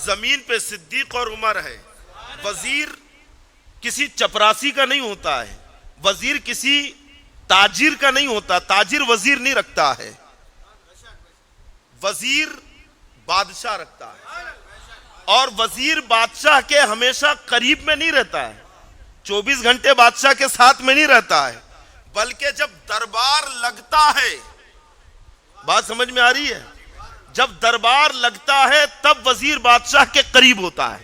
زمین پہ صدیق اور عمر ہے. وزیر کسی چپراسی کا نہیں ہوتا ہے, وزیر کسی تاجر کا نہیں ہوتا, تاجر وزیر نہیں رکھتا ہے, وزیر بادشاہ رکھتا ہے. اور وزیر بادشاہ کے ہمیشہ قریب میں نہیں رہتا ہے, 24 گھنٹے بادشاہ کے ساتھ میں نہیں رہتا ہے, بلکہ جب دربار لگتا ہے, بات سمجھ میں آ رہی ہے, جب دربار لگتا ہے تب وزیر بادشاہ کے قریب ہوتا ہے.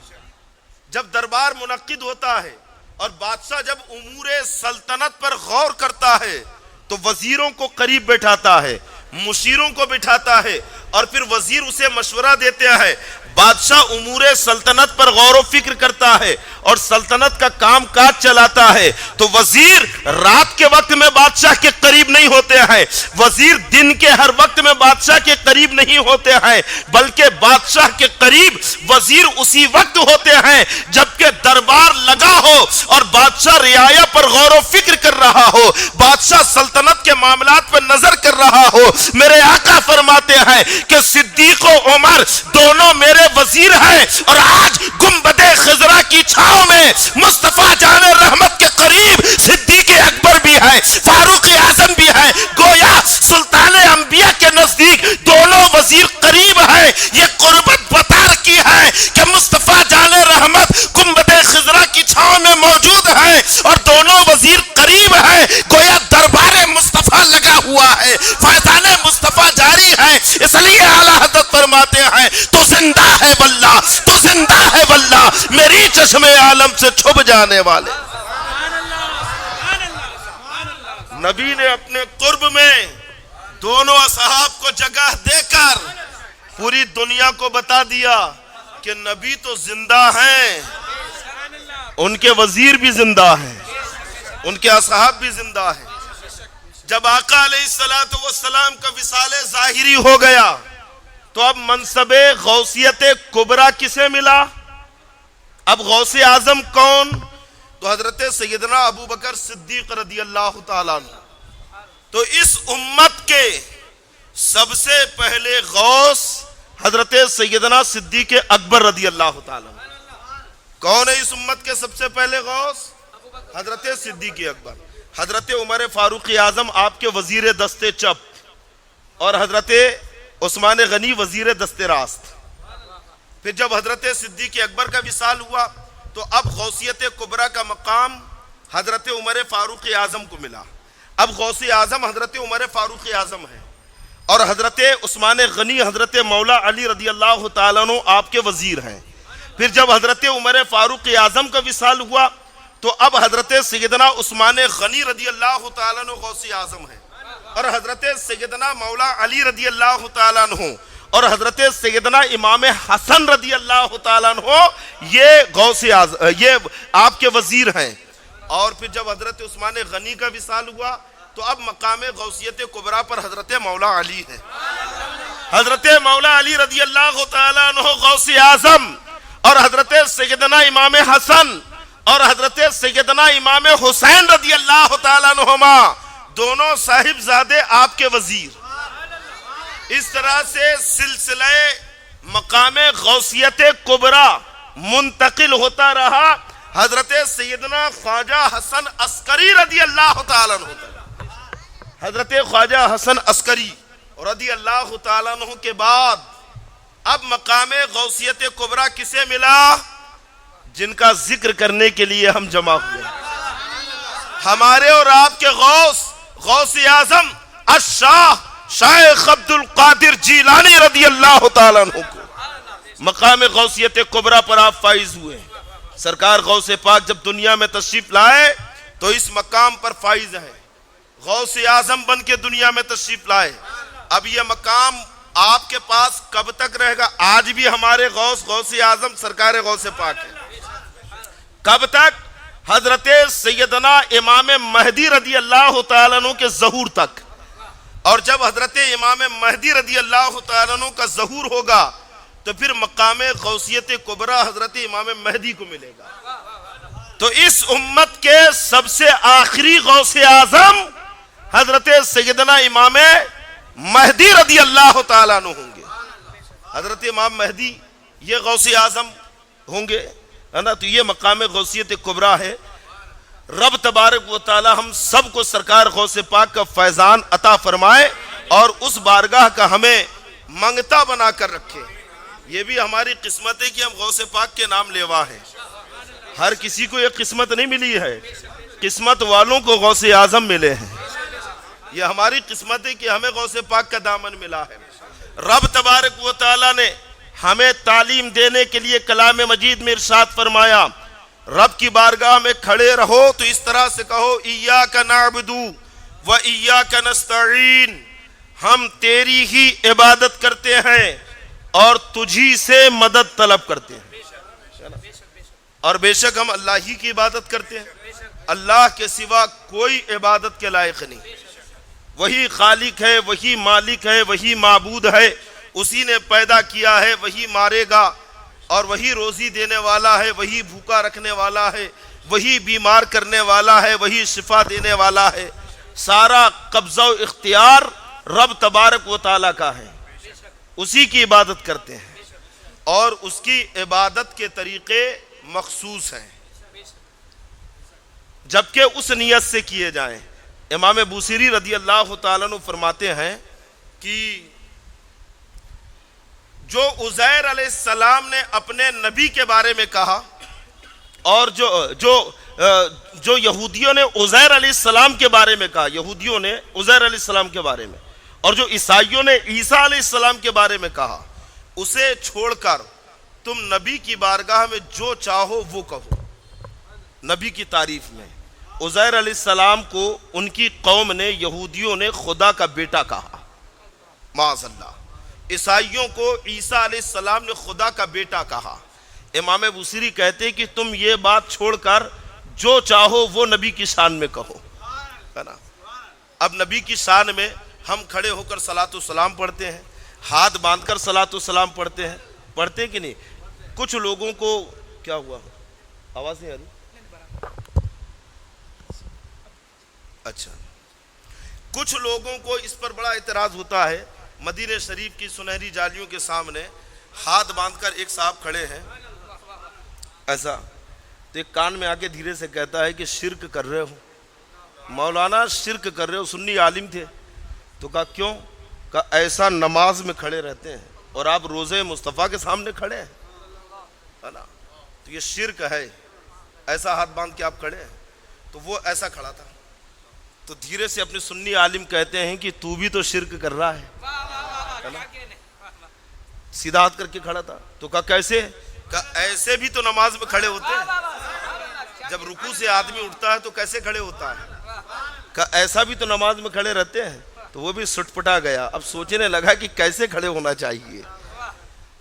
جب دربار منعقد ہوتا ہے اور بادشاہ جب امور سلطنت پر غور کرتا ہے تو وزیروں کو قریب بٹھاتا ہے, مشیروں کو بٹھاتا ہے, اور پھر وزیر اسے مشورہ دیتے ہیں. بادشاہ امور سلطنت پر غور و فکر کرتا ہے اور سلطنت کا کام کاج چلاتا ہے. تو وزیر رات کے وقت میں بادشاہ کے قریب نہیں ہوتے ہیں, وزیر دن کے ہر وقت میں بادشاہ کے قریب نہیں ہوتے ہیں, بلکہ بادشاہ کے قریب وزیر اسی وقت ہوتے ہیں جبکہ دربار لگا ہو اور بادشاہ رعایا پر غور و فکر کر رہا ہو, بادشاہ سلطنت کے معاملات پر نظر کر رہا ہو. میرے آقا فرماتے ہیں کہ صدیق و عمر دونوں میرے وزیر ہیں, اور آج گنبد خضرا کی چھاؤں میں مصطفیٰ جان رحمت کے قریب صدیق اکبر بھی ہے, فاروق اعظم بھی ہے. گویا سلطان انبیاء کے نزدیک دونوں وزیر قریب ہیں. یہ قربت بتا رکھی ہے کہ مصطفیٰ جان رحمت گنبد خضرا کی چھاؤں میں موجود ہیں اور دونوں وزیر قریب ہیں. گویا دربار مصطفیٰ لگا ہوا ہے, فیضان مصطفیٰ جاری ہے. اس لیے اعلیٰ حضرت فرماتے ہیں تو زندہ ہے واللہ, تو زندہ ہے واللہ میری چشم عالم سے چھپ جانے والے. نبی نے اپنے قرب میں دونوں اصحاب کو جگہ دے کر پوری دنیا کو بتا دیا کہ نبی تو زندہ ہیں, ان کے وزیر بھی زندہ ہیں, ان کے اصحاب بھی زندہ ہیں. جب آقا علیہ السلام کا وصال ظاہری ہو گیا تو اب منصب غوثیت کبریٰ کسے ملا؟ اب غوث اعظم کون؟ تو حضرت سیدنا ابو بکر صدیق رضی اللہ تعالیٰ عنہ. تو اس امت کے سب سے پہلے غوث حضرت سیدنا صدیق اکبر رضی اللہ تعالیٰ عنہ. کون ہے اس امت کے سب سے پہلے غوث؟ حضرت صدیق اکبر. حضرت عمر فاروق اعظم آپ کے وزیر دست چپ, اور حضرت عثمان غنی وزیر دست راست. پھر جب حضرت صدیق اکبر کا وصال ہوا تو اب غوثیت کبریٰ کا مقام حضرت عمر فاروق اعظم کو ملا. اب غوث اعظم حضرت عمر فاروق اعظم ہے, اور حضرت عثمان غنی حضرت مولا علی رضی اللہ تعالیٰ عنہ آپ کے وزیر ہیں. پھر جب حضرت عمر فاروق اعظم کا وصال ہوا تو اب حضرت سیدنا عثمان غنی رضی اللہ تعالیٰ عنہ غوث اعظم ہے, اور حضرت سیدنا مولا علی رضی اللہ تعالیٰ عنہ اور حضرت سیدنا امام حسن رضی اللہ تعالیٰ عنہ یہ غوث اعظم, یہ آپ کے وزیر ہیں. اور پھر جب حضرت عثمان غنی کا وصال ہوا تو اب مقام غوثیت کبریٰ پر حضرت مولا علی ہے. حضرت مولا علی رضی اللہ تعالیٰ عنہ غوث اعظم, اور حضرت سیدنا امام حسن اور حضرت سیدنا امام حسین رضی اللہ تعالیٰ عنہما دونوں صاحبزادے آپ کے وزیر. اس طرح سے سلسلہ مقام غوثیت کبریٰ منتقل ہوتا رہا. حضرت سیدنا خواجہ حسن عسکری رضی اللہ تعالیٰ عنہ, حضرت خواجہ حسن عسکری رضی اللہ تعالیٰ عنہ کے بعد اب مقام غوثیت کبریٰ کسے ملا؟ جن کا ذکر کرنے کے لیے ہم جمع ہوئے, ہمارے اور آپ کے غوث, غوث اعظم الشاہ شیخ عبد القادر جیلانی رضی اللہ تعالیٰ عنہ کو مقام غوثیت کبریٰ پر آپ فائز ہوئے. سرکار غوث پاک جب دنیا میں تشریف لائے تو اس مقام پر فائز ہیں, غوث اعظم بن کے دنیا میں تشریف لائے. اب یہ مقام آپ کے پاس کب تک رہے گا؟ آج بھی ہمارے غوث اعظم سرکار غوث پاک ہے. کب تک؟ حضرت سیدنا امام مہدی رضی اللہ تعالیٰ عنہ کے ظہور تک. اور جب حضرت امام مہدی رضی اللہ تعالیٰ عنہ کا ظہور ہوگا تو پھر مقام غوثیت کبریٰ حضرت امام مہدی کو ملے گا. تو اس امت کے سب سے آخری غوث اعظم حضرت سیدنا امام مہدی رضی اللہ تعالیٰ عنہ ہوں گے. حضرت امام مہدی یہ غوث اعظم ہوں گے، ہے نا؟ تو یہ مقام غوثیت کبریٰ ہے۔ رب تبارک و تعالی ہم سب کو سرکار غوث پاک کا فیضان عطا فرمائے اور اس بارگاہ کا ہمیں منگتا بنا کر رکھے۔ یہ بھی ہماری قسمت ہے کہ ہم غوث پاک کے نام لیوا ہیں۔ ہر کسی کو یہ قسمت نہیں ملی ہے، قسمت والوں کو غوث اعظم ملے ہیں۔ یہ ہماری قسمت ہے کہ ہمیں غوث پاک کا دامن ملا ہے۔ رب تبارک و تعالی نے ہمیں تعلیم دینے کے لیے کلام مجید میں ارشاد فرمایا، رب کی بارگاہ میں کھڑے رہو تو اس طرح سے کہو، ایاک نعبد و ایاک نستعین، ہم تیری ہی عبادت کرتے ہیں اور تجھی سے مدد طلب کرتے ہیں۔ اور بے شک ہم اللہ ہی کی عبادت کرتے ہیں، اللہ کے سوا کوئی عبادت کے لائق نہیں۔ وہی خالق ہے، وہی مالک ہے، وہی معبود ہے، اسی نے پیدا کیا ہے، وہی مارے گا، اور وہی روزی دینے والا ہے، وہی بھوکا رکھنے والا ہے، وہی بیمار کرنے والا ہے، وہی شفا دینے والا ہے۔ سارا قبضہ و اختیار رب تبارک و تعالیٰ کا ہے، اسی کی عبادت کرتے ہیں اور اس کی عبادت کے طریقے مخصوص ہیں جبکہ اس نیت سے کیے جائیں۔ امام بوصیری رضی اللہ تعالیٰ عنہ فرماتے ہیں کہ جو عزیر علیہ السلام نے اپنے نبی کے بارے میں کہا، اور جو یہودیوں نے عزیر علیہ السلام کے بارے میں کہا، یہودیوں نے عزیر علیہ السلام کے بارے میں، اور جو عیسائیوں نے عیسیٰ علیہ السلام کے بارے میں کہا، اسے چھوڑ کر تم نبی کی بارگاہ میں جو چاہو وہ کہو۔ نبی کی تعریف میں عزیر علیہ السلام کو ان کی قوم نے، یہودیوں نے خدا کا بیٹا کہا، معاذ اللہ۔ عیسائیوں کو عیسیٰ علیہ السلام نے خدا کا بیٹا کہا۔ امام بوصیری کہتے ہیں کہ تم یہ بات چھوڑ کر جو چاہو وہ نبی کی شان میں کہو، ہے نا؟ اب نبی کی شان میں ہم کھڑے ہو کر صلاۃ و سلام پڑھتے ہیں، ہاتھ باندھ کر صلاۃ و سلام پڑھتے ہیں، پڑھتے ہیں کہ نہیں؟ کچھ لوگوں کو کیا ہوا؟ آواز نہیں آ رہی؟ اچھا، کچھ لوگوں کو اس پر بڑا اعتراض ہوتا ہے۔ مدینہ شریف کی سنہری جالیوں کے سامنے ہاتھ باندھ کر ایک صاحب کھڑے ہیں ایسا، تو ایک کان میں آ کے دھیرے سے کہتا ہے کہ شرک کر رہے ہو مولانا، شرک کر رہے ہو۔ سنی عالم تھے، تو کہا کیوں؟ کہا ایسا نماز میں کھڑے رہتے ہیں اور آپ روزے مصطفیٰ کے سامنے کھڑے ہیں، ہے نا؟ تو یہ شرک ہے، ایسا ہاتھ باندھ کے آپ کھڑے ہیں۔ تو وہ ایسا کھڑا تھا، تو دھیرے سے اپنے سنی عالم کہتے ہیں کہ تو بھی تو شرک کر رہا ہے۔ سیدھا ہاتھ کر کے کھڑا تھا، تو کہا کیسے؟ کہا ایسے بھی تو نماز میں کھڑے ہوتے ہیں، جب رکوع سے آدمی اٹھتا ہے تو کیسے کھڑے ہوتا ہے؟ کہا ایسا بھی تو نماز میں کھڑے رہتے ہیں۔ تو وہ بھی سٹ پٹا گیا، اب سوچنے لگا کہ کیسے کھڑے ہونا چاہیے۔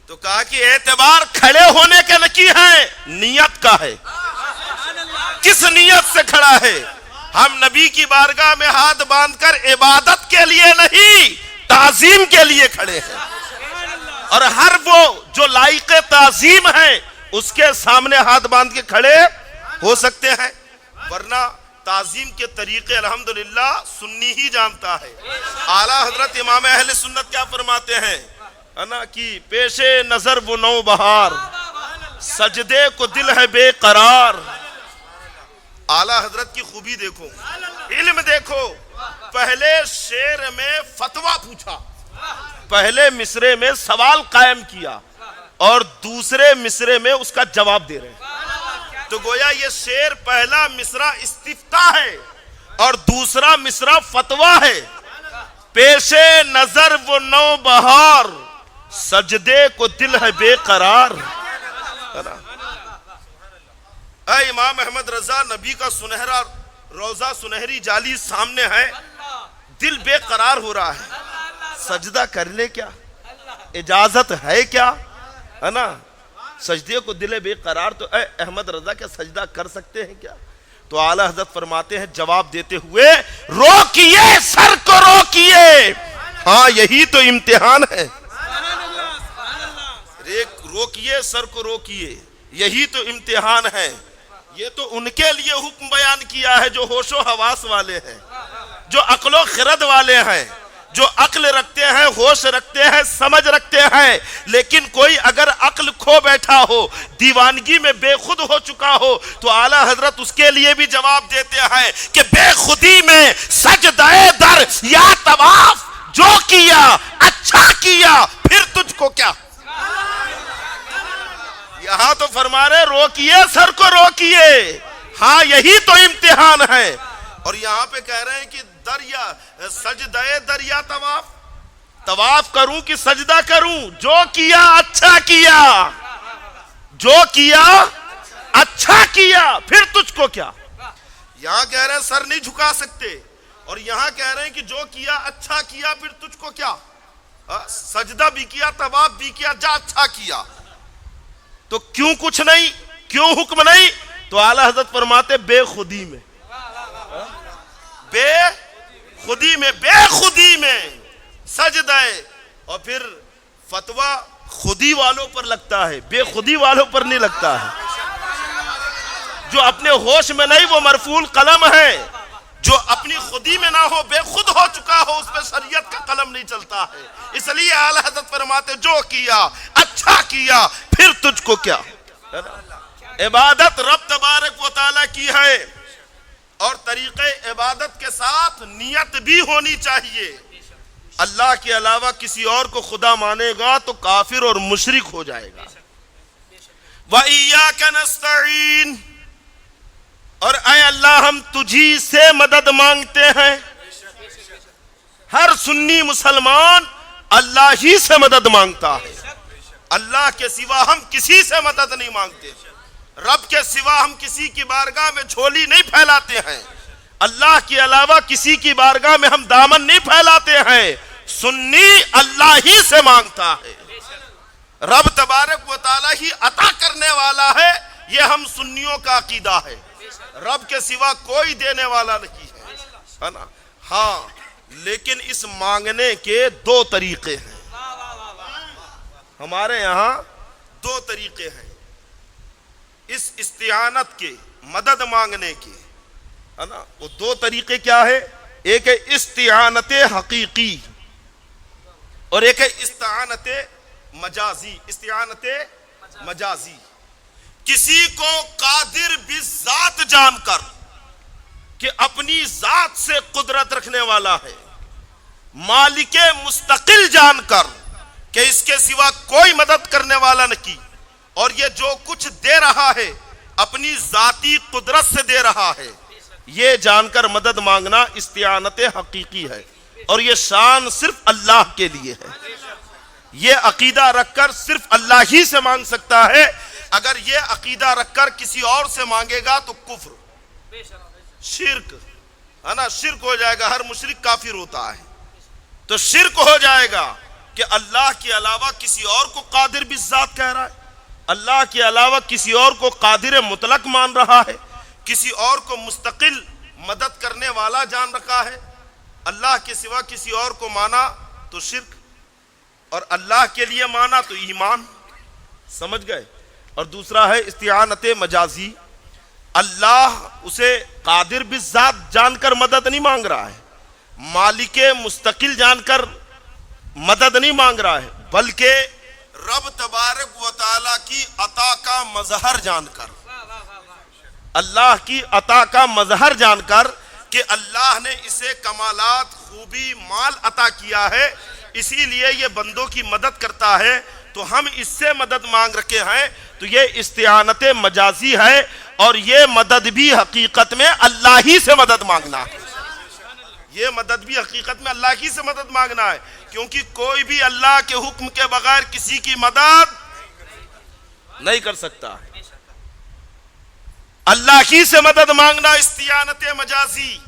تو کہا کہ اعتبار کھڑے ہونے کا نہیں ہے، نیت کا ہے، کس نیت سے کھڑا ہے۔ ہم نبی کی بارگاہ میں ہاتھ باندھ کر عبادت کے لیے نہیں، تعظیم کے لیے کھڑے ہیں، اور ہر وہ جو لائق تعظیم ہے اس کے سامنے ہاتھ باندھ کے کھڑے ہو سکتے ہیں، ورنہ تعظیم کے طریقے الحمدللہ سنی ہی جانتا ہے۔ اعلیٰ حضرت امام اہل سنت کیا فرماتے ہیں، ہے نا، کہ پیش نظر وہ نو بہار، سجدے کو دل ہے بے قرار۔ اعلیٰ حضرت کی خوبی دیکھو، علم دیکھو۔ پہلے شعر میں فتویٰ پوچھا، پہلے مصرے میں سوال قائم کیا، اور دوسرے مصرے میں اس کا جواب دے رہے ہیں۔ تو گویا یہ شعر پہلا مصرع استفتاء ہے اور دوسرا مصرع فتویٰ ہے۔ پیش نظر وہ نو بہار، سجدے کو دل ہے بے قرار۔ اے امام احمد رضا، نبی کا سنہرا روضہ، سنہری جالی سامنے ہے، دل بے قرار ہو رہا ہے، سجدہ کر لے کیا؟ اجازت ہے کیا؟ ہے نا؟ سجدے کو دل بے قرار، تو اے احمد رضا کیا سجدہ کر سکتے ہیں کیا؟ تو اعلیٰ حضرت فرماتے ہیں جواب دیتے ہوئے، روکیے سر کو روکیے، ہاں یہی تو امتحان ہے۔ روکیے سر کو روکیے، یہی تو امتحان ہے۔ یہ تو ان کے لیے حکم بیان کیا ہے جو ہوش و حواس والے ہیں، جو عقل و خرد والے ہیں۔ جو عقل رکھتے ہیں، ہوش رکھتے ہیں، سمجھ رکھتے ہیں، لیکن کوئی اگر عقل کھو بیٹھا ہو، دیوانگی میں بے خود ہو چکا ہو، تو اعلیٰ حضرت اس کے لیے بھی جواب دیتے ہیں کہ بے خودی میں سجدہ در یا طواف جو کیا اچھا کیا، پھر تجھ کو کیا۔ یہاں تو فرما رہے روکیے، سر کو روکیے، ہاں یہی تو امتحان ہے۔ اور یہاں پہ کہہ رہے ہیں کہ دریا سجدہ دریا طواف، طواف کروں کہ سجدہ کروں، جو کیا اچھا کیا، جو کیا اچھا کیا، پھر تجھ کو کیا۔ یہاں کہہ رہے ہیں سر نہیں جھکا سکتے، اور یہاں کہہ رہے ہیں کہ جو کیا اچھا کیا، پھر تجھ کو کیا۔ سجدہ بھی کیا، طواف بھی کیا، جا اچھا کیا، تو کیوں کچھ نہیں، کیوں حکم نہیں؟ تو اعلیٰ حضرت فرماتے بے خودی میں، بے خودی میں، بے خودی میں سجدہ ہے۔ اور پھر فتویٰ خودی والوں پر لگتا ہے، بے خودی والوں پر نہیں لگتا ہے۔ جو اپنے ہوش میں نہیں وہ مرفوع القلم ہے، جو اپنی خودی میں نہ ہو، بے خود ہو چکا ہو، اس پہ شریعت کا قلم نہیں چلتا ہے۔ اس لیے اعلیٰ حضرت فرماتے جو کیا اچھا کیا، پھر تجھ کو کیا۔ عبادت رب تبارک و تعالیٰ کی ہے، اور طریقے عبادت کے ساتھ نیت بھی ہونی چاہیے۔ اللہ کے علاوہ کسی اور کو خدا مانے گا تو کافر اور مشرک ہو جائے گا۔ وَإِيَّاكَ نَسْتَعِينُ، اور اے اللہ ہم تجھی سے مدد مانگتے ہیں۔ ہر سنی مسلمان اللہ ہی سے مدد مانگتا ہے، اللہ کے سوا ہم کسی سے مدد نہیں مانگتے، رب کے سوا ہم کسی کی بارگاہ میں جھولی نہیں پھیلاتے ہیں، اللہ کے علاوہ کسی کی بارگاہ میں ہم دامن نہیں پھیلاتے ہیں۔ سنی اللہ ہی سے مانگتا ہے، رب تبارک و تعالیٰ ہی عطا کرنے والا ہے، یہ ہم سنیوں کا عقیدہ ہے، رب کے سوا کوئی دینے والا نہیں ہے نا۔ ہاں لیکن اس مانگنے کے دو طریقے ہیں، ہمارے یہاں دو طریقے ہیں اس استعانت کے، مدد مانگنے کے، ہے نا۔ وہ دو طریقے کیا ہے؟ ایک ہے استعانت حقیقی، اور ایک ہے استعانت مجازی۔ استعانت مجازی، کسی کو قادر بالذات جان کر کہ اپنی ذات سے قدرت رکھنے والا ہے، مالک مستقل جان کر کہ اس کے سوا کوئی مدد کرنے والا نہیں، اور یہ جو کچھ دے رہا ہے اپنی ذاتی قدرت سے دے رہا ہے، یہ جان کر مدد مانگنا استعانت حقیقی ہے، اور یہ شان صرف اللہ کے لیے ہے۔ یہ عقیدہ رکھ کر صرف اللہ ہی سے مانگ سکتا ہے، اگر یہ عقیدہ رکھ کر کسی اور سے مانگے گا تو کفر، شرک ہے نا، شرک ہو جائے گا۔ ہر مشرک کافر ہوتا ہے، تو شرک ہو جائے گا کہ اللہ کے علاوہ کسی اور کو قادر بالذات کہہ رہا ہے، اللہ کے علاوہ کسی اور کو قادر مطلق مان رہا ہے، کسی اور کو مستقل مدد کرنے والا جان رکھا ہے۔ اللہ کے سوا کسی اور کو مانا تو شرک، اور اللہ کے لیے مانا تو ایمان، سمجھ گئے۔ اور دوسرا ہے استعانت مجازی، اللہ اسے قادر بالذات جان کر مدد نہیں مانگ رہا ہے، مالک مستقل جان کر مدد نہیں مانگ رہا ہے، بلکہ رب تبارک و تعالیٰ کی عطا کا مظہر جان کر، اللہ کی عطا کا مظہر جان کر کہ اللہ نے اسے کمالات، خوبی، مال عطا کیا ہے، اسی لیے یہ بندوں کی مدد کرتا ہے، تو ہم اس سے مدد مانگ رکھے ہیں، تو یہ استعانت مجازی ہے، اور یہ مدد بھی حقیقت میں اللہ ہی سے مدد مانگنا ہے۔ یہ مدد بھی حقیقت میں اللہ ہی سے مدد مانگنا ہے، کیونکہ کوئی بھی اللہ کے حکم کے بغیر کسی کی مدد نہیں کر سکتا ہے۔ اللہ ہی سے مدد مانگنا استعانت مجازی،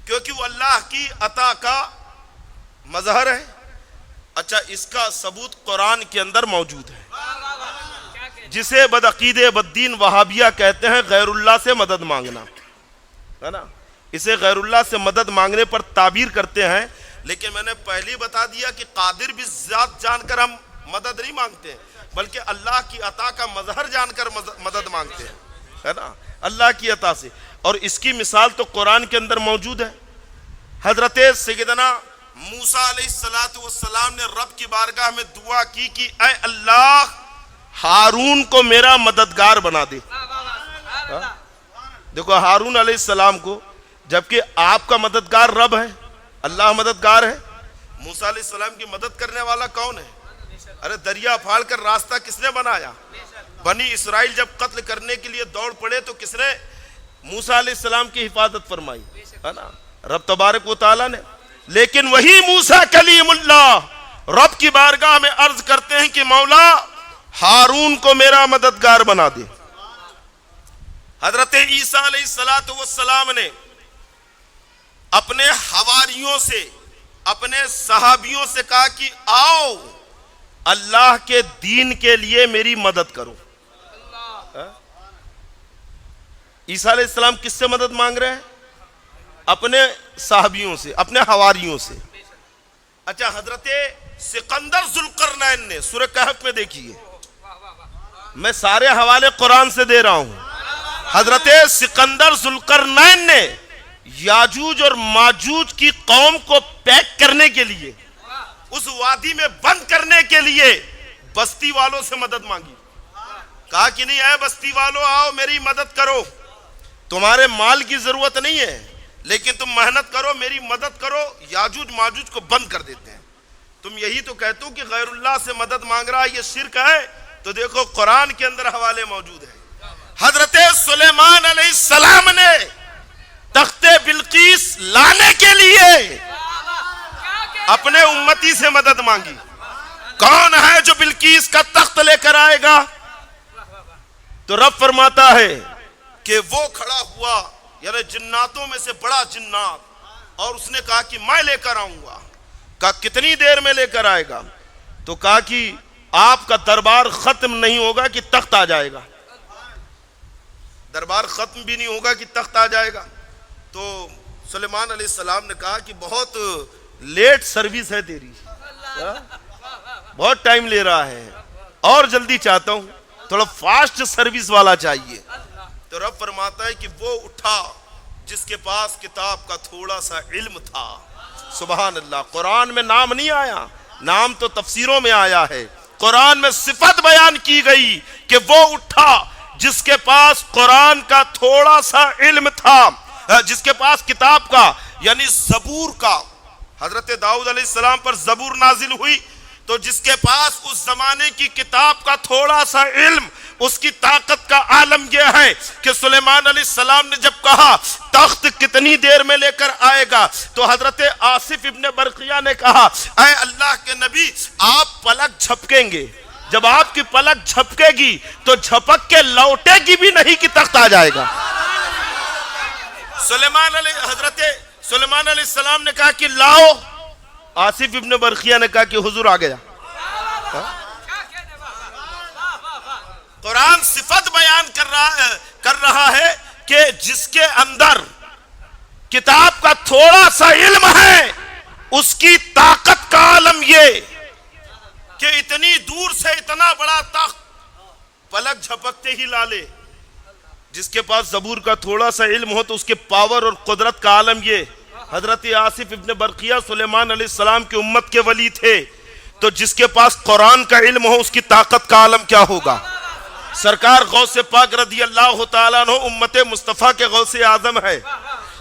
کیونکہ وہ اللہ کی عطا کا مظہر ہے۔ اچھا، اس کا ثبوت قرآن کے اندر موجود ہے، جسے بدعقید بددین وہابیہ کہتے ہیں غیر اللہ سے مدد مانگنا، ہے نا۔ اسے غیر اللہ سے مدد مانگنے پر تعبیر کرتے ہیں، لیکن میں نے پہلے بتا دیا کہ قادر بالذات جان کر ہم مدد نہیں مانگتے ہیں، بلکہ اللہ کی عطا کا مظہر جان کر مدد مانگتے ہیں، ہے نا، اللہ کی عطا سے۔ اور اس کی مثال تو قرآن کے اندر موجود ہے۔ حضرت سیدنا موسیٰ علیہ السلام نے رب کی بارگاہ میں دعا کی کہ اے اللہ ہارون کو میرا مددگار بنا دے. دیکھو ہارون علیہ السلام کو، جبکہ آپ کا مددگار رب ہے، اللہ مددگار ہے، موسیٰ علیہ السلام کی مدد کرنے والا کون ہے؟ ارے دریا پھاڑ کر راستہ کس نے بنایا؟ بنی اسرائیل جب قتل کرنے کے لیے دوڑ پڑے تو کس نے؟ موسیٰ علیہ السلام کی حفاظت فرمائی ہے نا، رب تبارک و تعالیٰ نے. لیکن وہی موسیٰ کلیم اللہ رب کی بارگاہ میں عرض کرتے ہیں کہ مولا ہارون کو میرا مددگار بنا دے. حضرت عیسیٰ علیہ السلام نے اپنے حواریوں سے، اپنے صحابیوں سے کہا کہ آؤ اللہ کے دین کے لیے میری مدد کرو. عیسیٰ علیہ السلام کس سے مدد مانگ رہے ہیں؟ اپنے صحابیوں سے، اپنے حواریوں سے. اچھا حضرت سکندر ذوالقرنین نے سورہ کہف میں دیکھیے، میں سارے حوالے قرآن سے دے رہا ہوں. حضرت سکندر ذوالقرنین نے یاجوج اور ماجوج کی قوم کو پیک کرنے کے لیے، اس وادی میں بند کرنے کے لیے بستی والوں سے مدد مانگی. کہا کہ نہیں اے بستی والوں آؤ میری مدد کرو، تمہارے مال کی ضرورت نہیں ہے لیکن تم محنت کرو، میری مدد کرو، یاجوج ماجوج کو بند کر دیتے ہیں. تم یہی تو کہتے ہو کہ غیر اللہ سے مدد مانگ رہا ہے یہ شرک ہے، تو دیکھو قرآن کے اندر حوالے موجود ہیں. حضرت سلیمان علیہ السلام نے تخت بلقیس لانے کے لیے اپنے امتی سے مدد مانگی. کون ہے جو بلقیس کا تخت لے کر آئے گا؟ تو رب فرماتا ہے کہ وہ کھڑا ہوا، یعنی جناتوں میں سے بڑا جنات، اور اس نے کہا کہ میں لے کر آؤں گا. کہا کتنی دیر میں لے کر آئے گا؟ تو کہا کہ آپ کا دربار ختم نہیں ہوگا کہ تخت آ جائے گا. دربار ختم بھی نہیں ہوگا کہ تخت آ جائے گا. تو سلیمان علیہ السلام نے کہا کہ بہت لیٹ سروس ہے تیری، بہت ٹائم لے رہا ہے، اور جلدی چاہتا ہوں، تھوڑا فاسٹ سروس والا چاہیے. تو رب فرماتا ہے کہ وہ اٹھا جس کے پاس کتاب کا تھوڑا سا علم تھا. سبحان اللہ. قرآن میں نام نہیں آیا، نام تو تفسیروں میں آیا ہے. قرآن میں صفت بیان کی گئی کہ وہ اٹھا جس کے پاس قرآن کا تھوڑا سا علم تھا، جس کے پاس کتاب کا یعنی زبور کا. حضرت داؤد علیہ السلام پر زبور نازل ہوئی، تو جس کے پاس اس زمانے کی کتاب کا تھوڑا سا علم، اس کی طاقت کا عالم یہ ہے کہ سلیمان علیہ السلام نے جب کہا تخت کتنی دیر میں لے کر آئے گا، تو حضرت آصف ابن برقیہ نے کہا اے اللہ کے نبی آپ پلک جھپکیں گے، جب آپ کی پلک جھپکے گی تو جھپک کے لوٹے گی بھی نہیں کہ تخت آ جائے گا. حضرت سلیمان علیہ السلام نے کہا کہ لاؤ، آصف ابن برقیہ نے کہا کہ حضور آ گیا. قرآن صفت بیان کر رہا ہے کہ جس کے اندر کتاب کا تھوڑا سا علم ہے اس کی طاقت کا عالم یہ کہ اتنی دور سے اتنا بڑا تخت پلک جھپکتے ہی لا لے. جس کے پاس زبور کا تھوڑا سا علم ہو تو اس کے پاور اور قدرت کا عالم یہ. حضرت آصف ابن برقیہ سلیمان علیہ السلام کی امت کے ولی تھے، تو جس کے پاس قرآن کا علم ہو اس کی طاقت کا عالم کیا ہوگا. سرکار غوث پاک رضی اللہ تعالیٰ عنہ امت مصطفیٰ کے غوث اعظم ہے،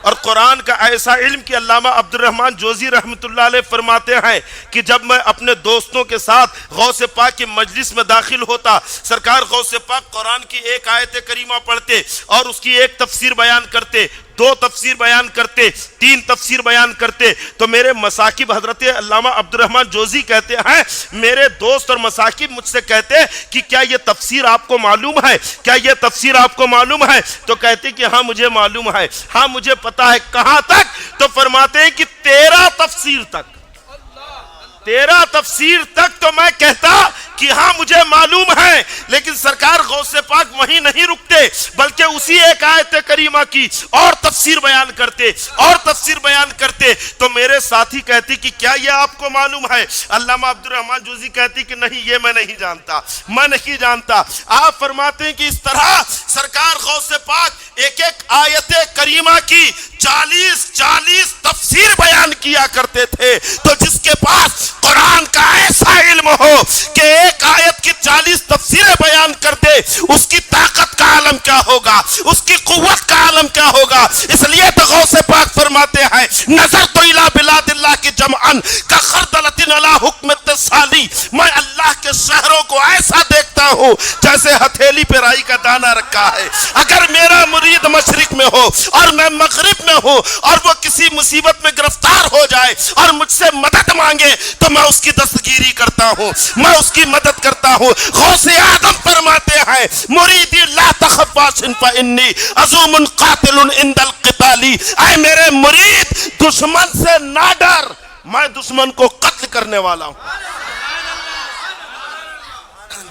اور قرآن کا ایسا علم کہ علامہ عبد الرحمن جوزی رحمۃ اللہ علیہ فرماتے ہیں کہ جب میں اپنے دوستوں کے ساتھ غوث پاک کی مجلس میں داخل ہوتا، سرکار غوث پاک قرآن کی ایک آیت کریمہ پڑھتے اور اس کی ایک تفسیر بیان کرتے، 2 تفسیر بیان کرتے، 3 تفسیر بیان کرتے، تو میرے مساکب حضرت علامہ عبد الرحمن جوزی کہتے ہیں میرے دوست اور مساکب مجھ سے کہتے کہ کیا یہ تفسیر آپ کو معلوم ہے، کیا یہ تفسیر آپ کو معلوم ہے؟ تو کہتے کہ ہاں مجھے معلوم ہے، ہاں مجھے پتا ہے. کہاں تک؟ تو فرماتے ہیں کہ 13 تفسیر تک. 13 تفسیر تک تو میں کہتا کہ ہاں مجھے معلوم ہے، لیکن سرکار غوث پاک وہیں نہیں رکتے بلکہ اسی ایک آیت کریمہ کی اور تفسیر بیان کرتے اور تفسیر بیان کرتے. تو میرے ساتھی کہتے کہ کیا یہ آپ کو معلوم ہے؟ علامہ عبد الرحمن جوزی کہتی کہ نہیں، یہ میں نہیں جانتا، میں نہیں جانتا. آپ فرماتے ہیں کہ اس طرح سرکار غوث پاک ایک ایک آیت کریمہ کی 40 تفسیر بیان کیا کرتے تھے. تو جس کے پاس قرآن کا ایسا علم ہو کہ ایک آیت کی 40 تفسیریں بیان کر دے، اس کی طاقت کا عالم کیا ہوگا، اس کی قوت کا عالم کیا ہوگا. اس لیے تو غوث پاک فرماتے ہیں نظر تو الہ بلاد اللہ کی جمعن کا خردلۃ علی حکم اتصالی، میں اللہ کے شہروں کو ایسا دیکھتا ہوں جیسے ہتھیلی پہ رائی کا دانہ رکھا ہے. اگر میرا مرید مشرق میں ہو اور میں مغرب میں ہوں اور وہ کسی مصیبت میں گرفتار ہو جائے اور مجھ سے مدد مانگے تو میں اس کی دستگیری کرتا ہوں، میں اس کی مدد کرتا ہوں. غوث اعظم فرماتے ہیں مریدی لا تخف واسن فانی عظوم قاتل عند القتال، اے میرے مرید دشمن سے نہ ڈر، میں دشمن کو قتل کرنے والا ہوں.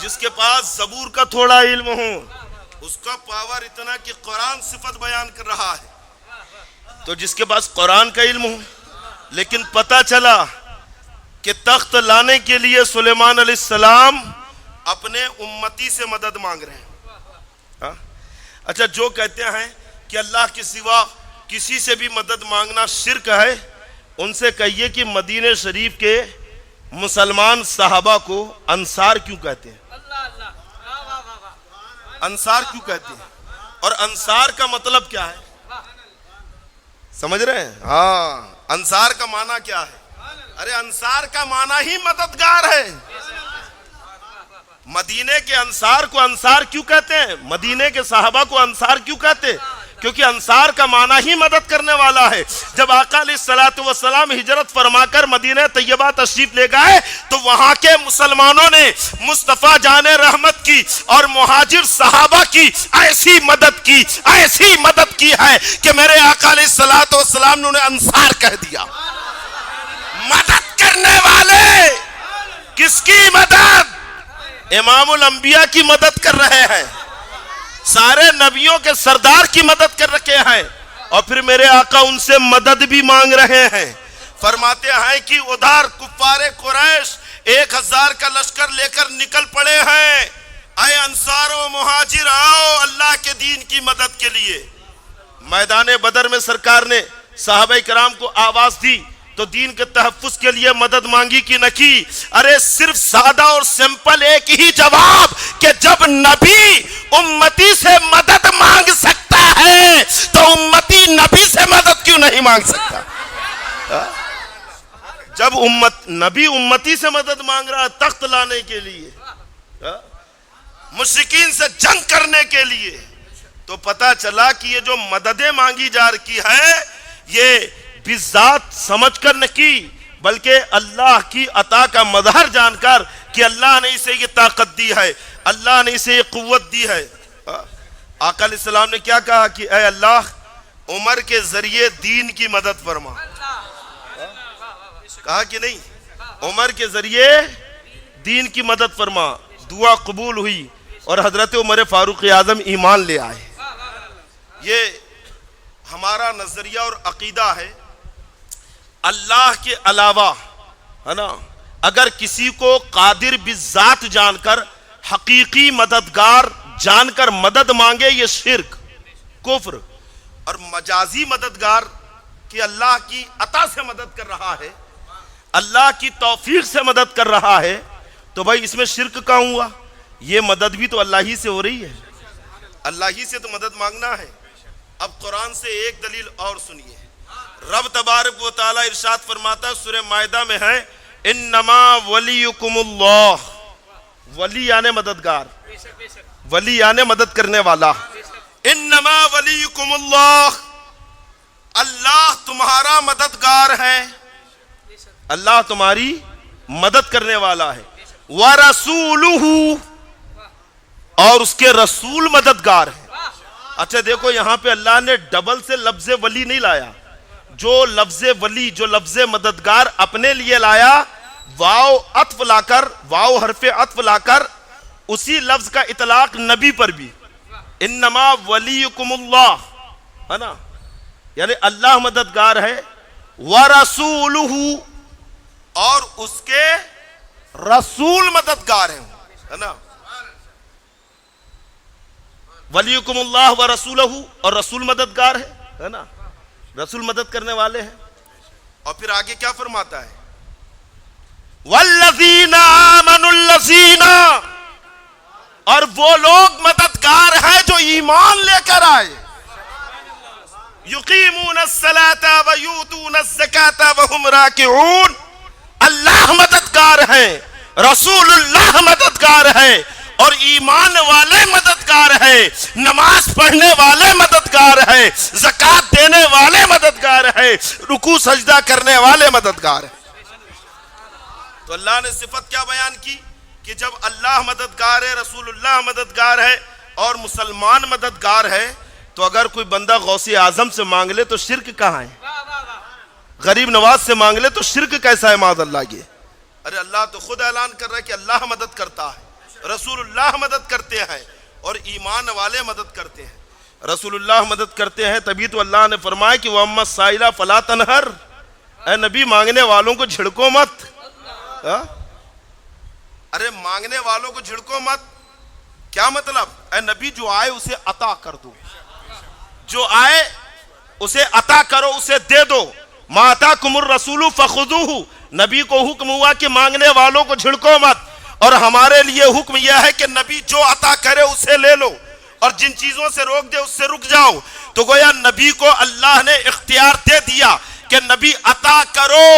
جس کے پاس زبور کا تھوڑا علم ہو اس کا پاور اتنا کہ قرآن صفت بیان کر رہا ہے. تو جس کے پاس قرآن کا علم ہو لیکن پتہ چلا کہ تخت لانے کے لیے سلیمان علیہ السلام اپنے امتی سے مدد مانگ رہے ہیں. اچھا، جو کہتے ہیں کہ اللہ کے سوا کسی سے بھی مدد مانگنا شرک ہے، ان سے کہیے کہ مدینہ شریف کے مسلمان صحابہ کو انصار کیوں کہتے ہیں؟ انصار کیوں کہتے ہیں؟ اور انصار کا مطلب کیا ہے؟ سمجھ رہے ہیں؟ ہاں، انصار کا معنی کیا ہے؟ ارے انصار کا معنی ہی مددگار ہے. مدینے کے انصار کو انصار کیوں کہتے ہیں؟ مدینے کے صحابہ کو انصار کیوں کہتے ہیں؟ کیونکہ انصار کا معنی ہی مدد کرنے والا ہے. جب آقا علیہ الصلوۃ والسلام ہجرت فرما کر مدینہ طیبہ تشریف لے گئے تو وہاں کے مسلمانوں نے مصطفیٰ جان رحمت کی اور مہاجر صحابہ کی ایسی مدد کی ہے کہ میرے آقا علیہ الصلوۃ والسلام نے انہیں انصار کہہ دیا. مدد کرنے والے. کس کی مدد؟ امام الانبیاء کی مدد کر رہے ہیں، سارے نبیوں کے سردار کی مدد کر رکھے ہیں، اور پھر میرے آقا ان سے مدد بھی مانگ رہے ہیں. فرماتے ہیں کہ ادھر کفار قریش 1000 کا لشکر لے کر نکل پڑے ہیں. اے انصار و مہاجر آؤ اللہ کے دین کی مدد کے لیے. میدان بدر میں سرکار نے صحابہ کرام کو آواز دی تو دین کے تحفظ کے لیے مدد مانگی کی نہ کی؟ ارے صرف سادہ اور سمپل ایک ہی جواب کہ جب نبی امتی سے مدد مانگ سکتا ہے تو امتی نبی سے مدد کیوں نہیں مانگ سکتا؟ جب نبی امتی سے مدد مانگ رہا ہے تخت لانے کے لیے، مشرکین سے جنگ کرنے کے لیے، تو پتہ چلا کہ یہ جو مددیں مانگی جا رہی ہے یہ بذات سمجھ کر نہ کی بلکہ اللہ کی عطا کا مظہر جان کر کہ اللہ نے اسے یہ طاقت دی ہے، اللہ نے اسے یہ قوت دی ہے. آقا علیہ السلام نے کیا کہا کہ اے اللہ عمر کے ذریعے دین کی مدد فرما. کہا کہ نہیں؟ عمر کے ذریعے دین کی مدد فرما. دعا قبول ہوئی اور حضرت عمر فاروق اعظم ایمان لے آئے. یہ ہمارا نظریہ اور عقیدہ ہے. اللہ کے علاوہ ہے نا اگر کسی کو قادر بذات جان کر، حقیقی مددگار جان کر مدد مانگے یہ شرک، کفر. اور مجازی مددگار کہ اللہ کی عطا سے مدد کر رہا ہے، اللہ کی توفیق سے مدد کر رہا ہے، تو بھائی اس میں شرک کہاں ہوا؟ یہ مدد بھی تو اللہ ہی سے ہو رہی ہے، اللہ ہی سے تو مدد مانگنا ہے. اب قرآن سے ایک دلیل اور سنیے. رب تبارک و تعالی ارشاد فرماتا ہے سورہ مائدہ میں ہے انما ولیکم اللہ. ولی یعنی مددگار، ولی یعنی مدد کرنے والا. انما ولیکم اللہ، اللہ تمہارا مددگار ہے، اللہ تمہاری مدد کرنے والا ہے. وَرَسُولُهُ، اور اس کے رسول مددگار ہے. اچھا دیکھو یہاں پہ اللہ نے ڈبل سے لفظ ولی نہیں لایا. جو لفظ ولی، جو لفظ مددگار اپنے لیے لایا، واو عطف لا کر، واو حرف عطف لا کر اسی لفظ کا اطلاق نبی پر بھی. انما ولیکم اللہ ہے نا، یعنی اللہ مددگار ہے. وَرَسُولُهُ، اور اس کے رسول مددگار ہیں، ہے نا. ولیکم اللہ و رسولہ، اور رسول مددگار ہے نا، رسول مدد کرنے والے ہیں. اور پھر آگے کیا فرماتا ہے؟ والذین آمنوا الذین، اور وہ لوگ مددگار ہیں جو ایمان لے کر آئے. یقیمون الصلاۃ ویؤتون الزکاۃ وہم راکعون. اللہ مددگار ہیں، رسول اللہ مددگار ہے، اور ایمان والے مددگار ہیں، نماز پڑھنے والے مددگار ہیں، زکوٰۃ دینے والے مددگار ہیں، رکوع سجدہ کرنے والے مددگار ہیں. تو اللہ نے صفت کیا بیان کی کہ جب اللہ مددگار ہے، رسول اللہ مددگار ہے، اور مسلمان مددگار ہے، تو اگر کوئی بندہ غوث اعظم سے مانگ لے تو شرک کہاں ہے؟ غریب نواز سے مانگ لے تو شرک کیسا ہے؟ معاذ اللہ. یہ ارے اللہ تو خود اعلان کر رہا ہے کہ اللہ مدد کرتا ہے، رسول اللہ مدد کرتے ہیں، اور ایمان والے مدد کرتے ہیں. رسول اللہ مدد کرتے ہیں، تبھی تو اللہ نے فرمایا کہ وَأَمَّا السَّائِلَ فَلَا تَنْهَرْ. اے نبی مانگنے والوں کو جھڑکو مت. ارے مانگنے والوں کو جھڑکو مت کیا مطلب؟ اے نبی جو آئے اسے عطا کر دو، جو آئے اسے عطا کرو، اسے دے دو. مَا آتَاكُمُ الرَّسُولُ فَخُذُوهُ. نبی کو حکم ہوا کہ مانگنے والوں کو جھڑکو مت، اور ہمارے لیے حکم یہ ہے کہ نبی جو عطا کرے اسے لے لو، اور جن چیزوں سے روک دے اس سے رک جاؤ. تو گویا نبی کو اللہ نے اختیار دے دیا کہ نبی عطا کرو.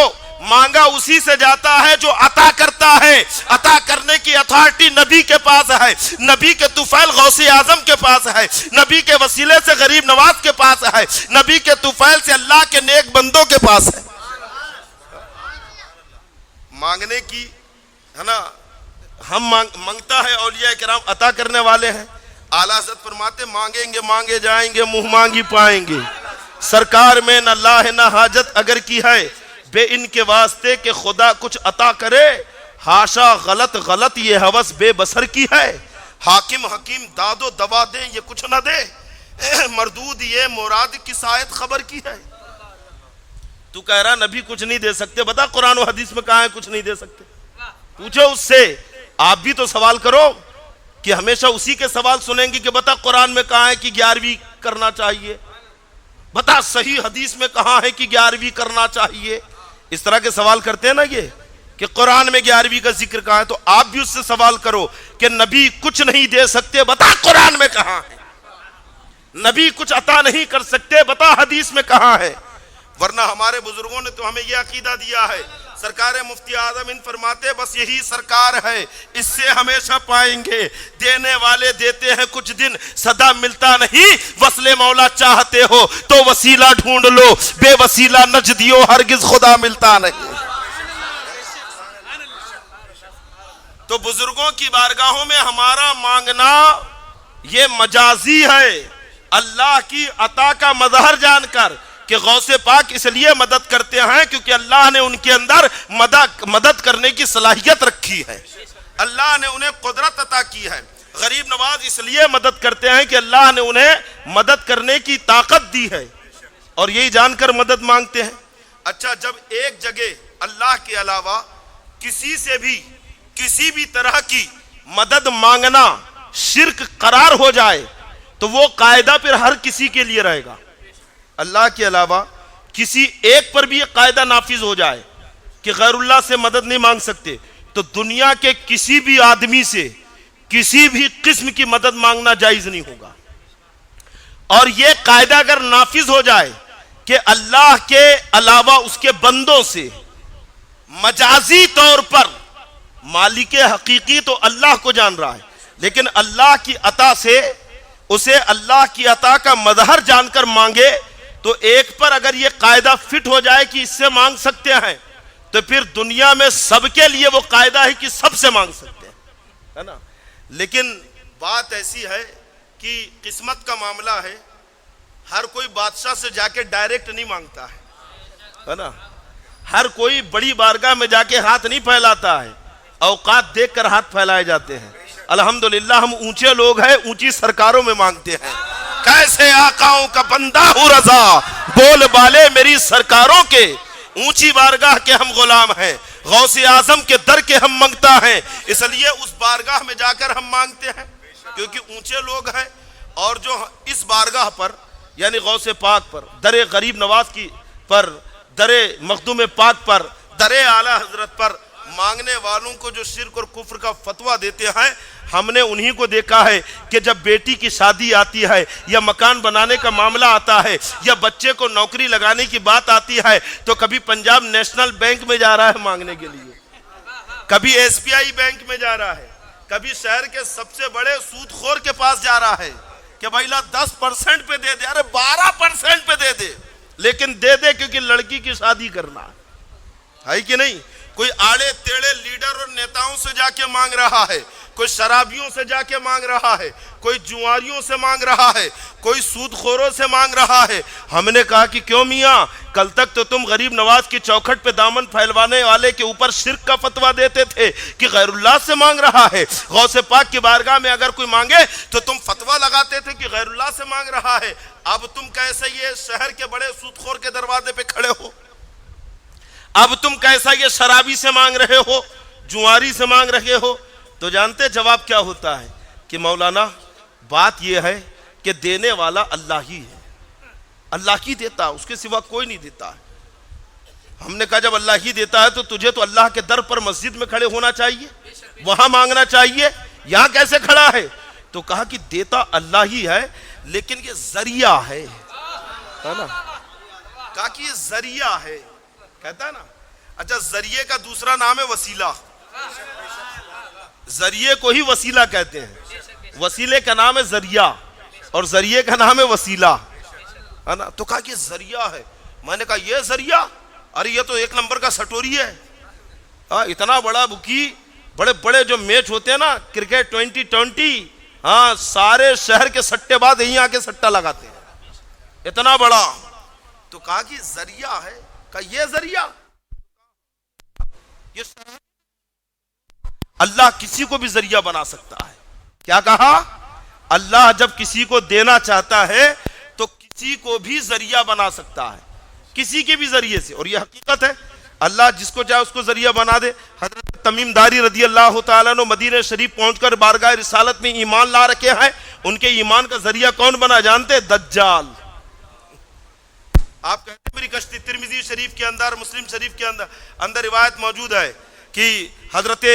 مانگا اسی سے جاتا ہے جو عطا کرتا ہے. عطا کرنے کی اتھارٹی نبی کے پاس ہے، نبی کے طفیل غوث اعظم کے پاس ہے، نبی کے وسیلے سے غریب نواز کے پاس ہے، نبی کے طفیل سے اللہ کے نیک بندوں کے پاس ہے. مانگنے کی ہے نا، ہم مانگتا ہے، اولیاء کرام عطا کرنے والے ہیں. اعلیٰ حضرت فرماتے مانگیں گے مانگے جائیں گے، منہ مانگی پائیں گے. سرکار میں نہ لاہ نہ حاجت اگر کی ہے، بے ان کے واسطے کہ خدا کچھ عطا کرے. ہاشا غلط غلط یہ ہوس بے بسر کی ہے. حاکم حکیم داد و دوا دیں یہ کچھ نہ دے، مردود یہ مراد کی سائد خبر کی ہے. تو کہہ رہا نبی کچھ نہیں دے سکتے، بتا قرآن و حدیث میں کہاں ہے کچھ نہیں دے سکتے؟ پوچھو اس سے. آپ بھی تو سوال کرو کہ ہمیشہ اسی کے سوال سنیں گے کہ بتا قرآن میں کہاں ہے کہ 11ویں کرنا چاہیے، بتا صحیح حدیث میں کہاں ہے کہ 11ویں کرنا چاہیے. اس طرح کے سوال کرتے ہیں نا یہ کہ قرآن میں 11ویں کا ذکر کہاں ہے. تو آپ بھی اس سے سوال کرو کہ نبی کچھ نہیں دے سکتے، بتا قرآن میں کہاں ہے. نبی کچھ عطا نہیں کر سکتے، بتا حدیث میں کہاں ہے. ورنہ ہمارے بزرگوں نے تو ہمیں یہ عقیدہ دیا ہے. سرکار مفتی اعظم ان فرماتے بس یہی سرکار ہے، اس سے ہمیشہ پائیں گے. دینے والے دیتے ہیں کچھ دن، صدا ملتا نہیں. وصل مولا چاہتے ہو تو وسیلہ ڈھونڈ لو، بے وسیلہ نجدیو ہرگز خدا ملتا نہیں. تو بزرگوں کی بارگاہوں میں ہمارا مانگنا یہ مجازی ہے، اللہ کی عطا کا مظہر جان کر کہ غوث پاک اس لیے مدد کرتے ہیں کیونکہ اللہ نے ان کے اندر مدد کرنے کی صلاحیت رکھی ہے، اللہ نے انہیں قدرت عطا کی ہے. غریب نواز اس لیے مدد کرتے ہیں کہ اللہ نے انہیں مدد کرنے کی طاقت دی ہے، اور یہی جان کر مدد مانگتے ہیں. اچھا، جب ایک جگہ اللہ کے علاوہ کسی سے بھی کسی بھی طرح کی مدد مانگنا شرک قرار ہو جائے تو وہ قاعدہ پھر ہر کسی کے لیے رہے گا. اللہ کے علاوہ کسی ایک پر بھی یہ قاعدہ نافذ ہو جائے کہ غیر اللہ سے مدد نہیں مانگ سکتے، تو دنیا کے کسی بھی آدمی سے کسی بھی قسم کی مدد مانگنا جائز نہیں ہوگا. اور یہ قاعدہ اگر نافذ ہو جائے کہ اللہ کے علاوہ اس کے بندوں سے مجازی طور پر، مالک حقیقی تو اللہ کو جان رہا ہے لیکن اللہ کی عطا سے اسے اللہ کی عطا کا مظہر جان کر مانگے، تو ایک پر اگر یہ قاعدہ فٹ ہو جائے کہ اس سے مانگ سکتے ہیں تو پھر دنیا میں سب کے لیے وہ قاعدہ ہے کہ سب سے مانگ سکتے ہیں، ہے نا. لیکن بات ایسی ہے کہ قسمت کا معاملہ ہے، ہر کوئی بادشاہ سے جا کے ڈائریکٹ نہیں مانگتا ہے نا. ہر کوئی بڑی بارگاہ میں جا کے ہاتھ نہیں پھیلاتا ہے، اوقات دیکھ کر ہاتھ پھیلائے جاتے ہیں. الحمدللہ ہم اونچے لوگ ہیں، اونچی سرکاروں میں مانگتے ہیں. کیسے آقاؤں کا بندہ ہوں رضا، بول بالے میری سرکاروں کے، اونچی بارگاہ کے ہم غلام ہیں، غوث اعظم کے در کے ہم منگتا ہیں. اس لیے اس بارگاہ میں جا کر ہم مانگتے ہیں کیونکہ اونچے لوگ ہیں، اور جو اس بارگاہ پر یعنی غوث پاک پر، در غریب نواز کی پر، در مخدوم پاک پر، در اعلی حضرت پر مانگنے والوں کو جو شرک اور کفر کا فتویٰ دیتے ہیں، ہم نے انہی کو دیکھا ہے کہ جب بیٹی کی شادی آتی ہے یا مکان بنانے کا معاملہ آتا ہے یا بچے کو نوکری لگانے کی بات آتی ہے تو کبھی پنجاب نیشنل بینک میں جا رہا ہے مانگنے کے لیے، کبھی ایس بی آئی بینک میں جا رہا ہے، کبھی شہر کے سب سے بڑے سود خور کے پاس جا رہا ہے کہ بھائی لا 10% پہ دے دے، ارے 12% پہ دے دے، لیکن دے دے کیونکہ لڑکی کی شادی کرنا ہے کہ نہیں؟ کوئی آڑے تیڑے لیڈر اور نیتاؤں سے جا کے مانگ رہا ہے، کوئی شرابیوں سے جا کے مانگ رہا ہے، کوئی جواریوں سے مانگ رہا ہے، کوئی سود خوروں سے مانگ رہا ہے۔ ہم نے کہا کہ کیوں میاں، کل تک تو تم غریب نواز کی چوکھٹ پہ دامن پھیلوانے والے کے اوپر شرک کا فتویٰ دیتے تھے کہ غیر اللہ سے مانگ رہا ہے، غوث پاک کی بارگاہ میں اگر کوئی مانگے تو تم فتویٰ لگاتے تھے کہ غیر اللہ سے مانگ رہا ہے، اب تم کیسے یہ شہر کے بڑے سود خور کے دروازے پہ کھڑے ہو؟ اب تم کیسا یہ شرابی سے مانگ رہے ہو، جواری سے مانگ رہے ہو؟ تو جانتے جواب کیا ہوتا ہے کہ مولانا بات یہ ہے کہ دینے والا اللہ ہی ہے، اللہ ہی دیتا، اس کے سوا کوئی نہیں دیتا ہے۔ ہم نے کہا جب اللہ ہی دیتا ہے تو تجھے تو اللہ کے در پر مسجد میں کھڑے ہونا چاہیے، وہاں مانگنا چاہیے، یہاں کیسے کھڑا ہے؟ تو کہا کہ دیتا اللہ ہی ہے لیکن یہ ذریعہ ہے نا، کہا کہ یہ ذریعہ ہے، کہتا ہے نا۔ اچھا ذریعے کا دوسرا نام ہے وسیلہ، ذریعے کو ہی وسیلہ کہتے ہیں، وسیلے کا نام ہے ذریعہ اور ذریعے کا نام ہے وسیلہ، ہے نا۔ تو کہا کہ ذریعہ ہے، میں نے کہا یہ ذریعہ، ارے یہ تو ایک نمبر کا سٹوری ہے، اتنا بڑا بکی، بڑے بڑے جو میچ ہوتے ہیں نا کرکٹ 2020، ہاں سارے شہر کے سٹے باز یہیں آ کے سٹا لگاتے ہیں، اتنا بڑا۔ تو کہا کہ ذریعہ ہے، کہا یہ ذریعہ، یہ اللہ کسی کو بھی ذریعہ بنا سکتا ہے۔ کیا کہا؟ اللہ جب کسی کو دینا چاہتا ہے تو کسی کو بھی ذریعہ بنا سکتا ہے، کسی کے بھی ذریعے سے، اور یہ حقیقت ہے، اللہ جس کو چاہے اس کو ذریعہ بنا دے۔ حضرت تمیم داری رضی اللہ تعالیٰ عنہ مدینہ شریف پہنچ کر بارگاہ رسالت میں ایمان لا رکھے ہیں، ان کے ایمان کا ذریعہ کون بنا جانتے؟ دجال۔ آپ کہتے ہیں میری کشتی، ترمذی شریف کے اندر، مسلم شریف کے اندر روایت موجود ہے کہ حضرت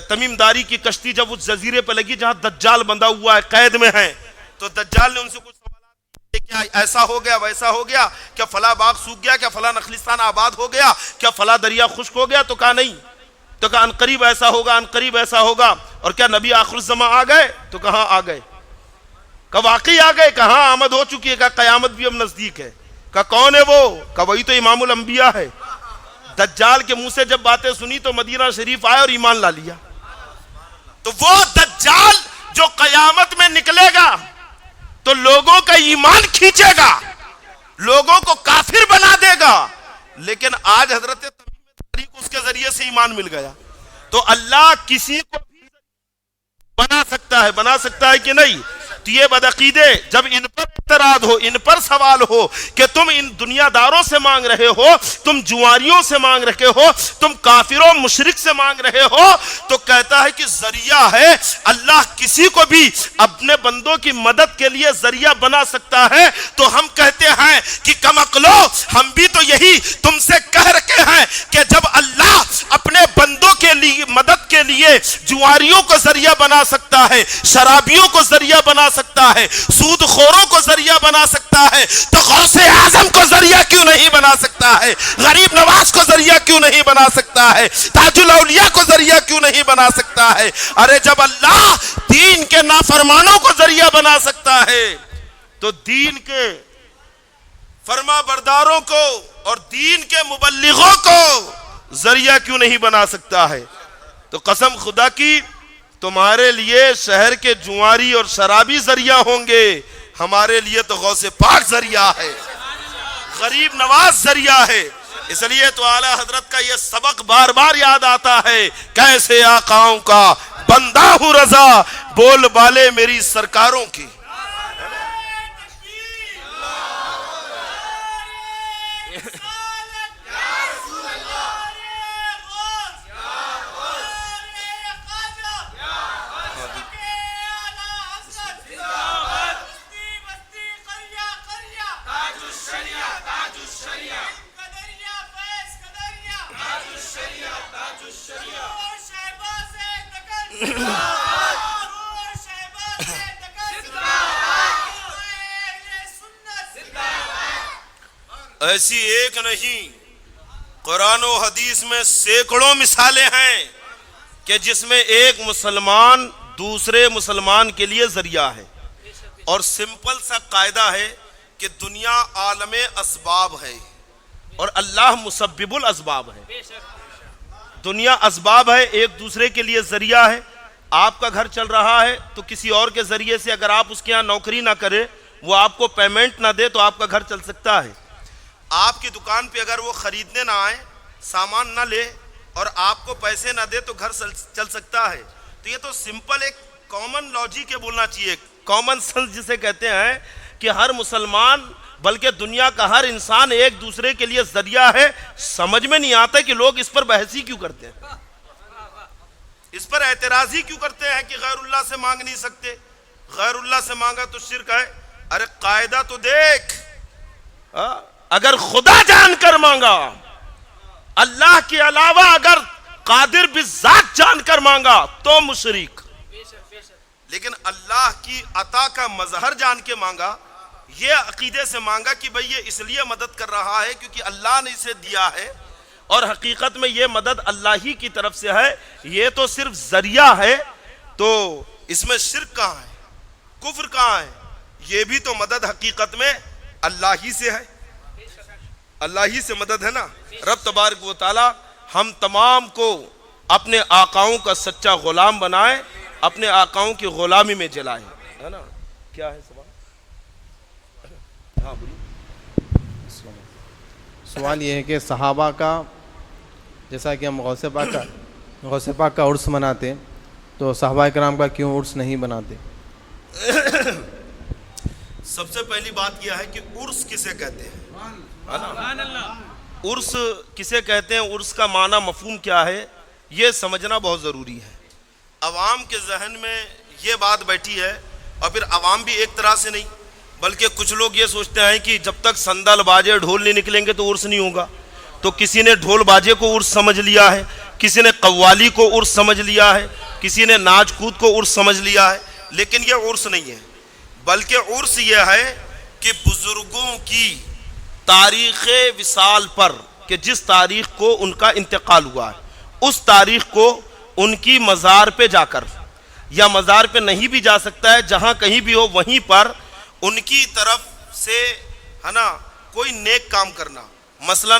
تمیم داری کی کشتی جب اس جزیرے پہ لگی جہاں دجال بندھا ہوا ہے، قید میں ہے، تو دجال نے ان سے کچھ سوالات کیے، کیا ایسا ہو گیا ویسا ہو گیا، کیا فلاں باغ سوکھ گیا، کیا فلاں نخلستان آباد ہو گیا، کیا فلاں دریا خشک ہو گیا؟ تو کہا نہیں، تو کہا عنقریب ایسا ہوگا، عنقریب ایسا ہوگا۔ اور کیا نبی آخر الزمان آ گئے؟ تو کہاں آ گئے؟ کہ واقعی آ گئے؟ کہاں آمد ہو چکی ہے، کہ قیامت بھی اب نزدیک ہے۔ کہ کون ہے وہ؟ کہ وہی تو امام الانبیاء ہے۔ دجال کے منہ سے جب باتیں سنی تو مدینہ شریف آئے اور ایمان لا لیا۔ تو وہ دجال جو قیامت میں نکلے گا تو لوگوں کا ایمان کھینچے گا، لوگوں کو کافر بنا دے گا، لیکن آج حضرت تمیم کو اس کے ذریعے سے ایمان مل گیا۔ تو اللہ کسی کو بھی بنا سکتا ہے کہ نہیں؟ تو یہ بدعقیدے جب ان پر اعتراض ہو، ان پر سوال ہو کہ تم ان دنیا داروں سے مانگ رہے ہو، تم جواریوں سے مانگ رہے ہو، تم کافروں مشرک سے مانگ رہے ہو، تو کہتا ہے کہ ذریعہ ہے، اللہ کسی کو بھی اپنے بندوں کی مدد کے لیے ذریعہ بنا سکتا ہے۔ تو ہم کہتے ہیں کہ کم عقلو، ہم بھی تو یہی تم سے کہہ رکھے ہیں کہ جب اللہ اپنے بندوں کے لیے مدد کے لیے جواریوں کو ذریعہ بنا سکتا ہے، شرابیوں کو ذریعہ بنا سکتا ہے، سود خوروں کو ذریعہ بنا سکتا ہے، تو غوث اعظم کو ذریعہ کیوں نہیں بنا سکتا ہے؟ غریب نواز کو ذریعہ کیوں نہیں بنا سکتا ہے؟ تاج الاولیاء کو ذریعہ کیوں نہیں بنا سکتا ہے؟ ارے جب اللہ دین کے نافرمانوں کو ذریعہ بنا سکتا ہے تو دین کے فرما برداروں کو اور دین کے مبلغوں کو ذریعہ کیوں نہیں بنا سکتا ہے؟ تو قسم خدا کی تمہارے لیے شہر کے جواری اور شرابی ذریعہ ہوں گے، ہمارے لیے تو غوث پاک ذریعہ ہے، غریب نواز ذریعہ ہے۔ اس لیے تو اعلیٰ حضرت کا یہ سبق بار بار یاد آتا ہے، کیسے آقاؤں کا بندہ ہوں رضا، بول بالے میری سرکاروں کی۔ ایسی ایک نہیں، قرآن و حدیث میں سینکڑوں مثالیں ہیں کہ جس میں ایک مسلمان دوسرے مسلمان کے لیے ذریعہ ہے. اور سمپل سا قاعدہ ہے کہ دنیا عالم اسباب ہے اور اللہ مسبب الاسباب ہے. دنیا اسباب ہے، ایک دوسرے کے لیے ذریعہ ہے. آپ کا گھر چل رہا ہے تو کسی اور کے ذریعے سے اگر آپ اس کے ہاں نوکری نہ کرے، وہ آپ کو پیمنٹ نہ دے تو آپ کا گھر چل سکتا ہے. آپ کی دکان پہ اگر وہ خریدنے نہ آئے، سامان نہ لے اور آپ کو پیسے نہ دے تو گھر چل سکتا ہے. تو یہ تو سمپل ایک کامن لاجک ہے، بولنا چاہیے کامن سنس جسے کہتے ہیں کہ ہر مسلمان بلکہ دنیا کا ہر انسان ایک دوسرے کے لیے ذریعہ ہے. سمجھ میں نہیں آتا کہ لوگ اس پر بحثی کیوں کرتے ہیں، اس پر اعتراضی کیوں کرتے ہیں کہ غیر اللہ سے مانگ نہیں سکتے، غیر اللہ سے مانگا تو شرک ہے. ارے قاعدہ تو دیکھ، اگر خدا جان کر مانگا، اللہ کے علاوہ اگر قادر بالذات جان کر مانگا تو مشرک. لیکن اللہ کی عطا کا مظہر جان کے مانگا، یہ عقیدے سے مانگا کہ بھئی یہ اس لیے مدد کر رہا ہے کیونکہ اللہ نے اسے دیا ہے اور حقیقت میں یہ مدد اللہ ہی کی طرف سے ہے، یہ تو صرف ذریعہ ہے. تو اس میں شرک کہاں ہے، کفر کہاں ہے؟ یہ بھی تو مدد حقیقت میں اللہ ہی سے ہے، اللہ ہی سے مدد ہے نا. رب تبارک و تعالی ہم تمام کو اپنے آقاؤں کا سچا غلام بنائے، اپنے آقاؤں کی غلامی میں جلائے، ہے نا. کیا ہے سوال؟ ہاں بولیے. سوال یہ ہے کہ صحابہ کا، جیسا کہ ہم غوث پاک کا عرس مناتے، تو صحابہ کرام کا کیوں عرس نہیں بناتے؟ سب سے پہلی بات یہ ہے کہ عرس کسے کہتے ہیں، عرس کسے کہتے ہیں، عرس کا معنی مفہوم کیا ہے، یہ سمجھنا بہت ضروری ہے. عوام کے ذہن میں یہ بات بیٹھی ہے، اور پھر عوام بھی ایک طرح سے نہیں بلکہ کچھ لوگ یہ سوچتے ہیں کہ جب تک سندل باجے ڈھول نہیں نکلیں گے تو عرس نہیں ہوگا. تو کسی نے ڈھول باجے کو عرس سمجھ لیا ہے، کسی نے قوالی کو عرس سمجھ لیا ہے، کسی نے ناچ کود کو عرس سمجھ لیا ہے. لیکن یہ عرس نہیں ہے، بلکہ عرس یہ ہے کہ بزرگوں کی تاریخ وصال پر، کہ جس تاریخ کو ان کا انتقال ہوا ہے، اس تاریخ کو ان کی مزار پہ جا کر، یا مزار پہ نہیں بھی جا سکتا ہے، جہاں کہیں بھی ہو وہیں پر ان کی طرف سے ہے نا کوئی نیک کام کرنا. مثلا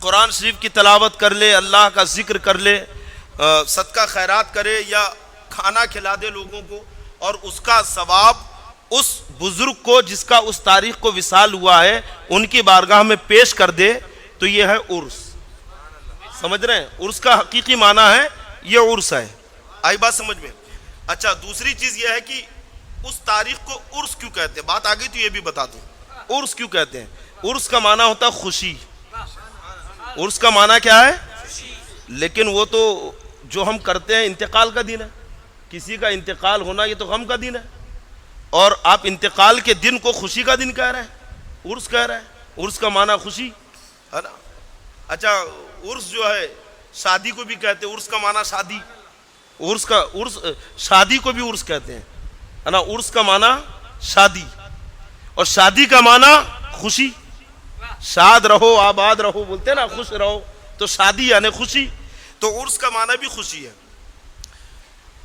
قرآن شریف کی تلاوت کر لے، اللہ کا ذکر کر لے، صدقہ خیرات کرے یا کھانا کھلا دے لوگوں کو، اور اس کا ثواب اس بزرگ کو جس کا اس تاریخ کو وصال ہوا ہے ان کی بارگاہ میں پیش کر دے. تو یہ ہے عرس. سمجھ رہے ہیں؟ عرس کا حقیقی معنی ہے یہ عرس ہے. آئی بات سمجھ میں؟ اچھا، دوسری چیز یہ ہے کہ اس تاریخ کو عرس کیوں کہتے ہیں. بات آگئی تو یہ بھی بتا دوں عرس کیوں کہتے ہیں. عرس کا معنی ہوتا ہے خوشی. عرس کا معنی کیا ہے؟ لیکن وہ تو جو ہم کرتے ہیں انتقال کا دن ہے، کسی کا انتقال ہونا یہ تو غم کا دن ہے، اور آپ انتقال کے دن کو خوشی کا دن کہہ رہے ہیں، عرس کہہ رہے ہیں. عرس کا معنی خوشی ہے نا. اچھا، عرس جو ہے شادی کو بھی کہتے ہیں، عرس کا معنی شادی. عرس شادی کو بھی عرس کہتے ہیں، ہے نا. عرس کا معنی شادی، اور شادی کا معنی خوشی. شاد رہو آباد رہو بولتے ہیں نا، خوش رہو، تو شادی یعنی خوشی. تو عرس کا معنی بھی خوشی ہے.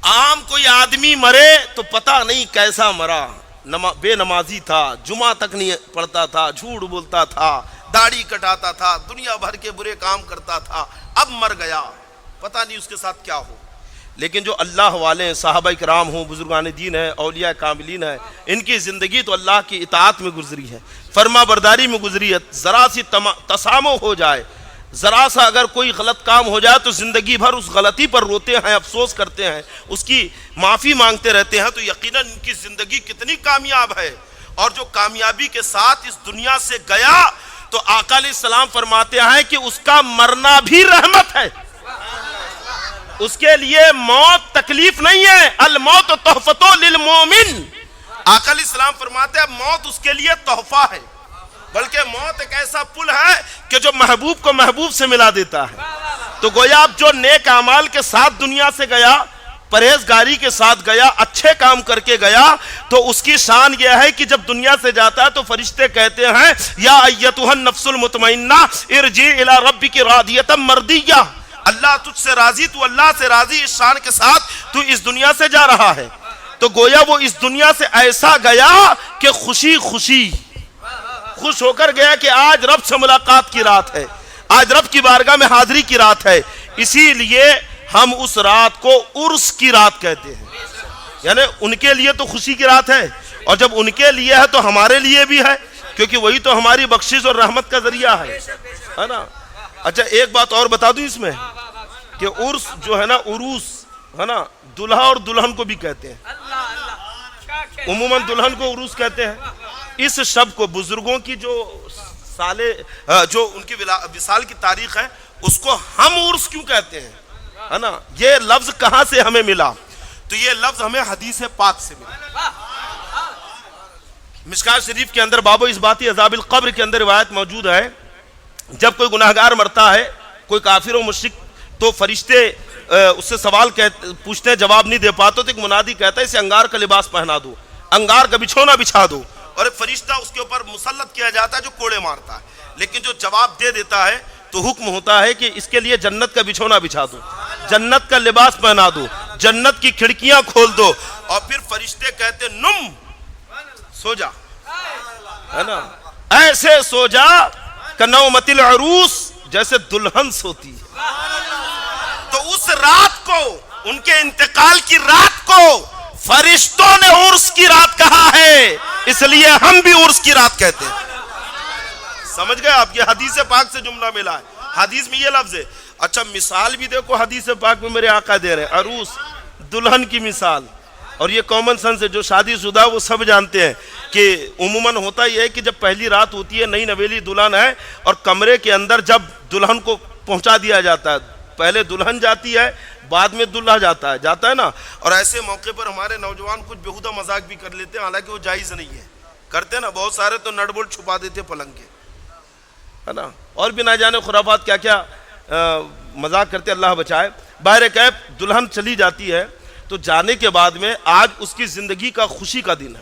عام کوئی آدمی مرے تو پتہ نہیں کیسا مرا، بے نمازی تھا، جمعہ تک نہیں پڑھتا تھا، جھوٹ بولتا تھا، داڑھی کٹاتا تھا، دنیا بھر کے برے کام کرتا تھا، اب مر گیا، پتہ نہیں اس کے ساتھ کیا ہو. لیکن جو اللہ والے ہیں، صحابہ کرام ہوں، بزرگان دین ہیں، اولیاء کاملین ہیں، ان کی زندگی تو اللہ کی اطاعت میں گزری ہے، فرما برداری میں گزری ہے. ذرا سی تسامح ہو جائے، ذرا سا اگر کوئی غلط کام ہو جائے تو زندگی بھر اس غلطی پر روتے ہیں، افسوس کرتے ہیں، اس کی معافی مانگتے رہتے ہیں. تو یقیناً ان کی زندگی کتنی کامیاب ہے. اور جو کامیابی کے ساتھ اس دنیا سے گیا تو آقا علیہ السلام فرماتے ہیں کہ اس کا مرنا بھی رحمت ہے. اس کے لیے موت تکلیف نہیں ہے. الموت تحفۃ للمومن. آقا علیہ السلام فرماتے ہیں موت اس کے لیے تحفہ ہے، بلکہ موت ایک ایسا پل ہے کہ جو محبوب کو محبوب سے ملا دیتا ہے. تو گویا اب جو نیک اعمال کے ساتھ دنیا سے گیا پرہیزگاری کے ساتھ گیا, اچھے کام کر کے گیا, تو اس کی شان یہ ہے کہ جب دنیا سے جاتا ہے تو فرشتے کہتے ہیں یا ایتھا النفس المطمئنہ ارجعی الی ربک راضیۃ مرضیہ, اللہ تجھ سے راضی, تو اللہ سے راضی, اس شان کے ساتھ تو اس دنیا سے جا رہا ہے. تو گویا وہ اس دنیا سے ایسا گیا کہ خوشی خوش ہو کر گیا کہ آج رب سے ملاقات کی رات ہے, آج رب کی بارگاہ میں حاضری کی رات ہے. اسی لیے ہم اس رات کو عرس کی رات کہتے ہیں, یعنی ان کے لیے تو خوشی کی رات ہے, اور جب ان کے لیے ہے تو ہمارے لیے بھی ہے, کیونکہ وہی تو ہماری بخشش اور رحمت کا ذریعہ ہے نا. اچھا ایک بات اور بتا دوں اس میں, کہ عرس جو ہے نا, عروس ہے نا, دلہا اور دلہن کو بھی کہتے ہیں, عموماً دلہن کو عروس کہتے ہیں. اس شب کو بزرگوں کی جو ان کی وصال کی تاریخ ہے, اس کو ہم عرس کیوں کہتے ہیں, ہے نا. یہ لفظ کہاں سے ہمیں ملا؟ تو یہ لفظ ہمیں حدیث پاک سے ملا. مشکات شریف کے اندر باب اثبات عذاب القبر کے اندر روایت موجود ہے, جب کوئی گناہگار مرتا ہے, کوئی کافر و مشرک, تو فرشتے اس سے سوال پوچھتے ہیں, جواب نہیں دے پاتے, تو ایک منادی کہتا ہے اسے انگار کا لباس پہنا دو, انگار کا بچھونا بچھا دو, اور ایک فرشتہ اس کے اوپر مسلط کیا جاتا ہے جو کوڑے مارتا ہے. لیکن جو جواب دے دیتا ہے تو حکم ہوتا ہے کہ اس کے لیے جنت کا بچھونا بچھا دو, جنت کا لباس پہنا دو, جنت کی کھڑکیاں کھول دو, اور پھر فرشتے کہتے نم, سو جا, ہے نا, ایسے سو جا کنومت العروس, جیسے دلہن سوتی ہے. تو اس رات کو, ان کے انتقال کی رات کو فرشتوں نے عرس کی رات کہا ہے, اس لیے ہم بھی عرس کی رات کہتے ہیں. سمجھ گئے آپ؟ یہ حدیث پاک سے جملہ ملا ہے, حدیث میں یہ لفظ ہے. اچھا مثال بھی دیکھو حدیث پاک میں میرے آقا دے رہے ہیں, عروس دلہن کی مثال. اور یہ کامن سنس ہے, جو شادی شدہ وہ سب جانتے ہیں کہ عموماً ہوتا یہ ہے کہ جب پہلی رات ہوتی ہے, نئی نویلی دلہن ہے, اور کمرے کے اندر جب دلہن کو پہنچا دیا جاتا ہے, پہلے دلہن جاتی ہے, بعد میں دلہا جاتا ہے نا. اور ایسے موقع پر ہمارے نوجوان کچھ بےہودہ مذاق بھی کر لیتے ہیں, حالانکہ وہ جائز نہیں ہے. کرتے نا بہت سارے, تو نٹ بولٹ چھپا دیتے پلنگ کے, ہے نا, اور بھی نہ جانے خرافات کیا کیا مذاق کرتے, اللہ بچائے. باہر کیف دلہن چلی جاتی ہے, تو جانے کے بعد میں آج اس کی زندگی کا خوشی کا دن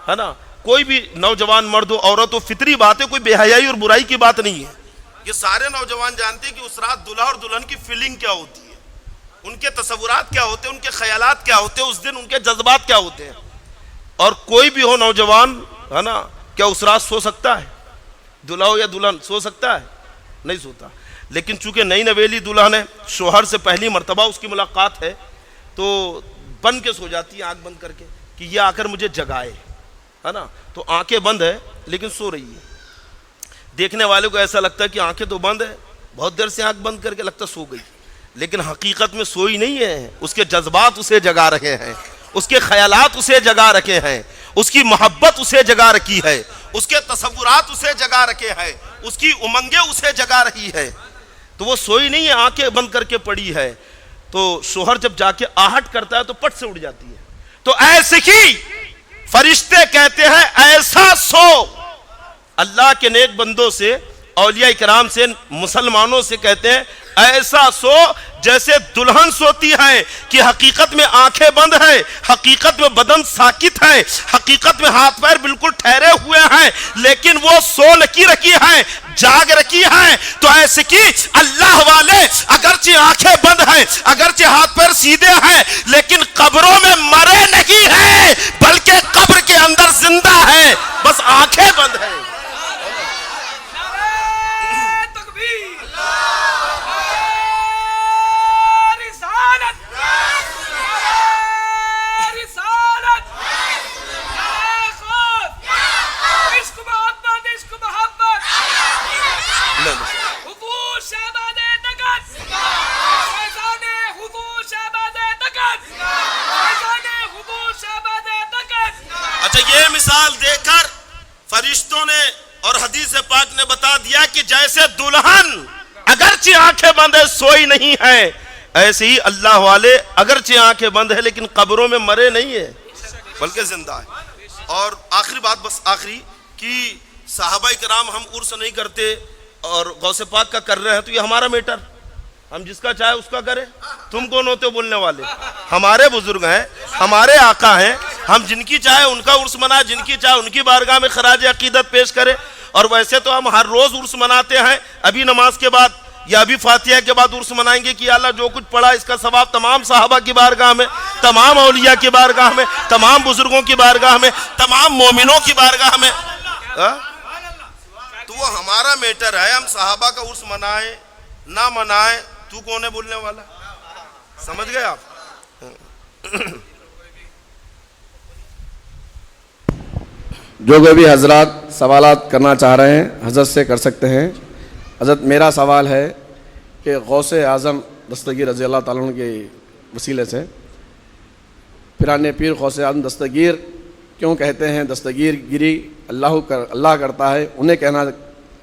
ہے نا. کوئی بھی نوجوان مرد و عورت ہو, فطری بات ہے, کوئی بے حیائی اور برائی کی بات نہیں ہے. یہ سارے نوجوان جانتے ہیں کہ اس رات دلہا اور دلہن کی فیلنگ کیا ہوتی ہے, ان کے تصورات کیا ہوتے ہیں, ان کے خیالات کیا ہوتے ہیں, اس دن ان کے جذبات کیا ہوتے ہیں. اور کوئی بھی ہو نوجوان, ہے نا, کیا اس رات سو سکتا ہے؟ دلہا ہو یا دلہن سو سکتا ہے؟ نہیں سوتا. لیکن چونکہ نئی نویلی دلہن ہے, شوہر سے پہلی مرتبہ اس کی ملاقات ہے, تو بن کے سو جاتی ہے, آنکھ بند کر کے, کہ یہ آ کر مجھے جگائے, ہے نا. تو آنکھیں بند ہے لیکن سو رہی ہے. دیکھنے والے کو ایسا لگتا ہے کہ آنکھیں تو بند ہے, بہت دیر سے آنکھ بند کر کے لگتا سو گئی, لیکن حقیقت میں سوئی نہیں ہے. اس کے جذبات اسے جگا رکھے ہیں, اس کے خیالات اسے جگا رکھے ہیں, اس کی محبت اسے جگا رکھی ہے, اس کے تصورات اسے جگا رکھے ہیں, اس کی امنگیں اسے جگا رہی ہے. تو وہ سوئی نہیں ہے, آنکھیں بند کر کے پڑی ہے. تو شوہر جب جا کے آہٹ کرتا ہے تو پٹ سے اڑ جاتی ہے. تو ایسے ہی فرشتے کہتے ہیں ایسا سو. اللہ کے نیک بندوں سے, اولیاء کرام سے, مسلمانوں سے کہتے ہیں ایسا سو جیسے دلہن سوتی ہے, کہ حقیقت میں آنکھیں بند ہے, حقیقت میں بدن ساکت ہے, حقیقت میں ہاتھ پیر بالکل ٹھہرے ہوئے ہیں, لیکن وہ سو لکی رکھی ہے, جاگ رکھی ہے. تو ایسے کی اللہ والے اگرچہ آنکھیں بند ہیں, اگرچہ ہاتھ پیر سیدھے ہیں, لیکن قبروں میں مرے نہیں ہیں, بلکہ قبر کے اندر زندہ ہیں, بس آنکھیں بند ہیں. اچھا یہ مثال دے کر فرشتوں نے اور حدیث پاک نے بتا دیا کہ جیسے دلہن اگرچہ آنکھیں بند ہے سوئی نہیں ہے, ایسے ہی اللہ والے اگرچہ آنکھیں بند ہے لیکن قبروں میں مرے نہیں ہے بلکہ زندہ ہے. اور آخری بات, بس آخری, کہ صحابہ کرام ہم عرس نہیں کرتے اور غوث پاک کا کر رہے ہیں, تو یہ ہمارا میٹر, ہم جس کا چاہے اس کا کریں. تم کون ہوتے ہو بولنے والے؟ ہمارے بزرگ ہیں, ہمارے آقا ہیں, ہم جن کی چاہے ان کا عرس منائے, جن کی چاہے ان کی بارگاہ میں خراج عقیدت پیش کرے. اور ویسے تو ہم ہر روز عرس مناتے ہیں, ابھی نماز کے بعد یا ابھی فاتحہ کے بعد عرس منائیں گے کہ اللہ جو کچھ پڑھا اس کا ثواب تمام صحابہ کی بارگاہ میں, تمام اولیاء کی بارگاہ میں, تمام بزرگوں کی بارگاہ میں, تمام مومنوں کی بارگاہ میں. تو وہ ہمارا میٹر ہے, ہم صحابہ کا عرس منائیں نہ منائیں, تو کون ہے بولنے والا؟ سمجھ گئے آپ؟ جو کوئی بھی حضرات سوالات کرنا چاہ رہے ہیں حضرت سے کر سکتے ہیں. حضرت میرا سوال ہے کہ غوث اعظم دستگیر رضی اللہ تعالیٰ عنہ کے وسیلے سے پیران پیر غوث اعظم دستگیر کیوں کہتے ہیں؟ دستگیر گیری اللہ کرتا ہے, انہیں کہنا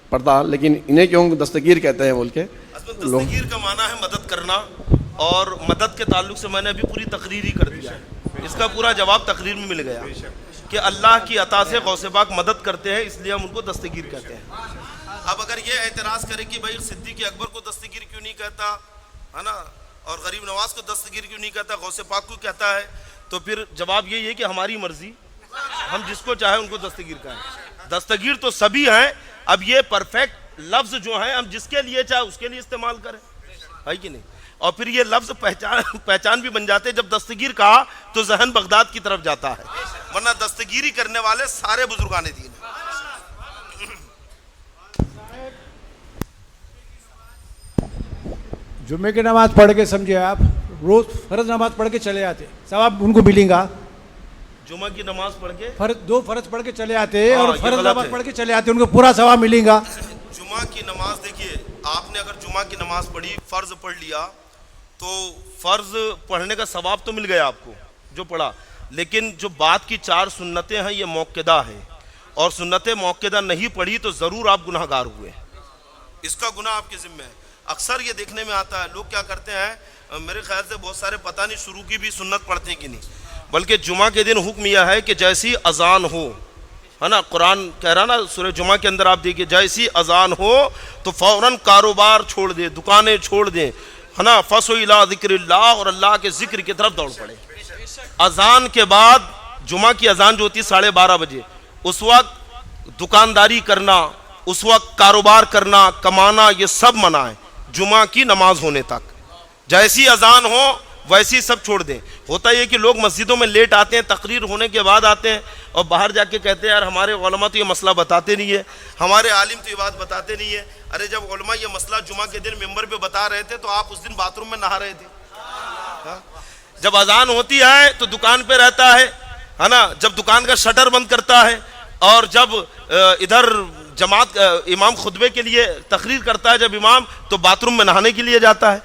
پڑتا, لیکن انہیں کیوں دستگیر کہتے ہیں بول کے؟ دستگیر کا معنی ہے مدد کرنا, اور مدد کے تعلق سے میں نے ابھی پوری تقریر ہی کر دیا ہے, اس کا پورا جواب تقریر میں مل گیا کہ اللہ کی عطا سے غوث پاک مدد کرتے ہیں, اس لیے ہم ان کو دستگیر کہتے ہیں. اب اگر یہ اعتراض کرے کہ بھائی صدیق اکبر کو دستگیر کیوں نہیں کہتا ہے نا, اور غریب نواز کو دستگیر کیوں نہیں کہتا, غوث پاک کو کہتا ہے, تو پھر جواب یہی ہے کہ ہماری مرضی, ہم جس کو چاہے ان کو دستگیر کہیں. دستگیر تو سبھی ہیں, اب یہ پرفیکٹ لفظ جو ہیں ہم جس کے لیے چاہے اس کے لیے استعمال کریں, ہے کہ نہیں؟ اور پھر یہ لفظ پہچان بھی بن جاتے, جب دستگیر کہا تو ذہن بغداد کی طرف جاتا ہے, ورنہ دستگیری کرنے والے سارے بزرگان دین ہیں. جمعے کی نماز پڑھ کے سمجھے آپ, روز فرض نماز پڑھ کے چلے آتے, ثواب ان کو ملیں گا. جمعہ کی نماز پڑھ کے دو فرض پڑھ کے چلے آتے اور فرض نماز پڑھ کے چلے آتے, ان کو پورا ثواب ملیں گا. جمعہ کی نماز دیکھیے, آپ نے اگر جمعہ کی نماز پڑھی, فرض پڑھ لیا, تو فرض پڑھنے کا ثواب تو مل گیا آپ کو جو پڑھا, لیکن جو بات کی 4 سنتیں ہیں یہ موقدہ ہیں, اور سنتیں موقدہ نہیں پڑھی تو ضرور آپ گناہ گار ہوئے, اس کا گناہ آپ کے ذمہ ہے. اکثر یہ دیکھنے میں آتا ہے لوگ کیا کرتے ہیں, میرے خیال سے بہت سارے پتہ نہیں شروع کی بھی سنت پڑھتے ہیں کہ نہیں, بلکہ جمعہ کے دن حکم یہ ہے کہ جیسی اذان ہو, ہے نا, قرآن کہہ رہا نا سورہ جمعہ کے اندر, آپ دیکھیے جیسی اذان ہو تو فوراً کاروبار چھوڑ دیں, دکانیں چھوڑ دیں, ہے نا, فَسُوا إِلَىٰ ذِكْرِ اللَّهِ, اور اللہ کے ذکر کی طرف دوڑ پڑے. اذان کے بعد جمعہ کی اذان جو ہوتی ہے 12:30 بجے, اس وقت دکانداری کرنا, اس وقت کاروبار کرنا, کمانا, یہ سب منع ہے جمعہ کی نماز ہونے تک. جیسی اذان ہو ویسی سب چھوڑ دیں. ہوتا یہ کہ لوگ مسجدوں میں لیٹ آتے ہیں, تقریر ہونے کے بعد آتے ہیں, اور باہر جا کے کہتے ہیں یار ہمارے علماء تو یہ مسئلہ بتاتے نہیں ہے, ہمارے عالم تو یہ بات بتاتے نہیں ہے. ارے جب علماء یہ مسئلہ جمعہ کے دن ممبر پہ بتا رہے تھے تو آپ اس دن باتھ روم میں نہا رہے تھے. جب اذان ہوتی ہے تو دکان پہ رہتا ہے نا, جب دکان کا شٹر بند کرتا ہے, اور جب ادھر جماعت امام خطبے کے لیے تقریر کرتا ہے جب امام, تو باتھ روم میں نہانے کے لیے جاتا ہے,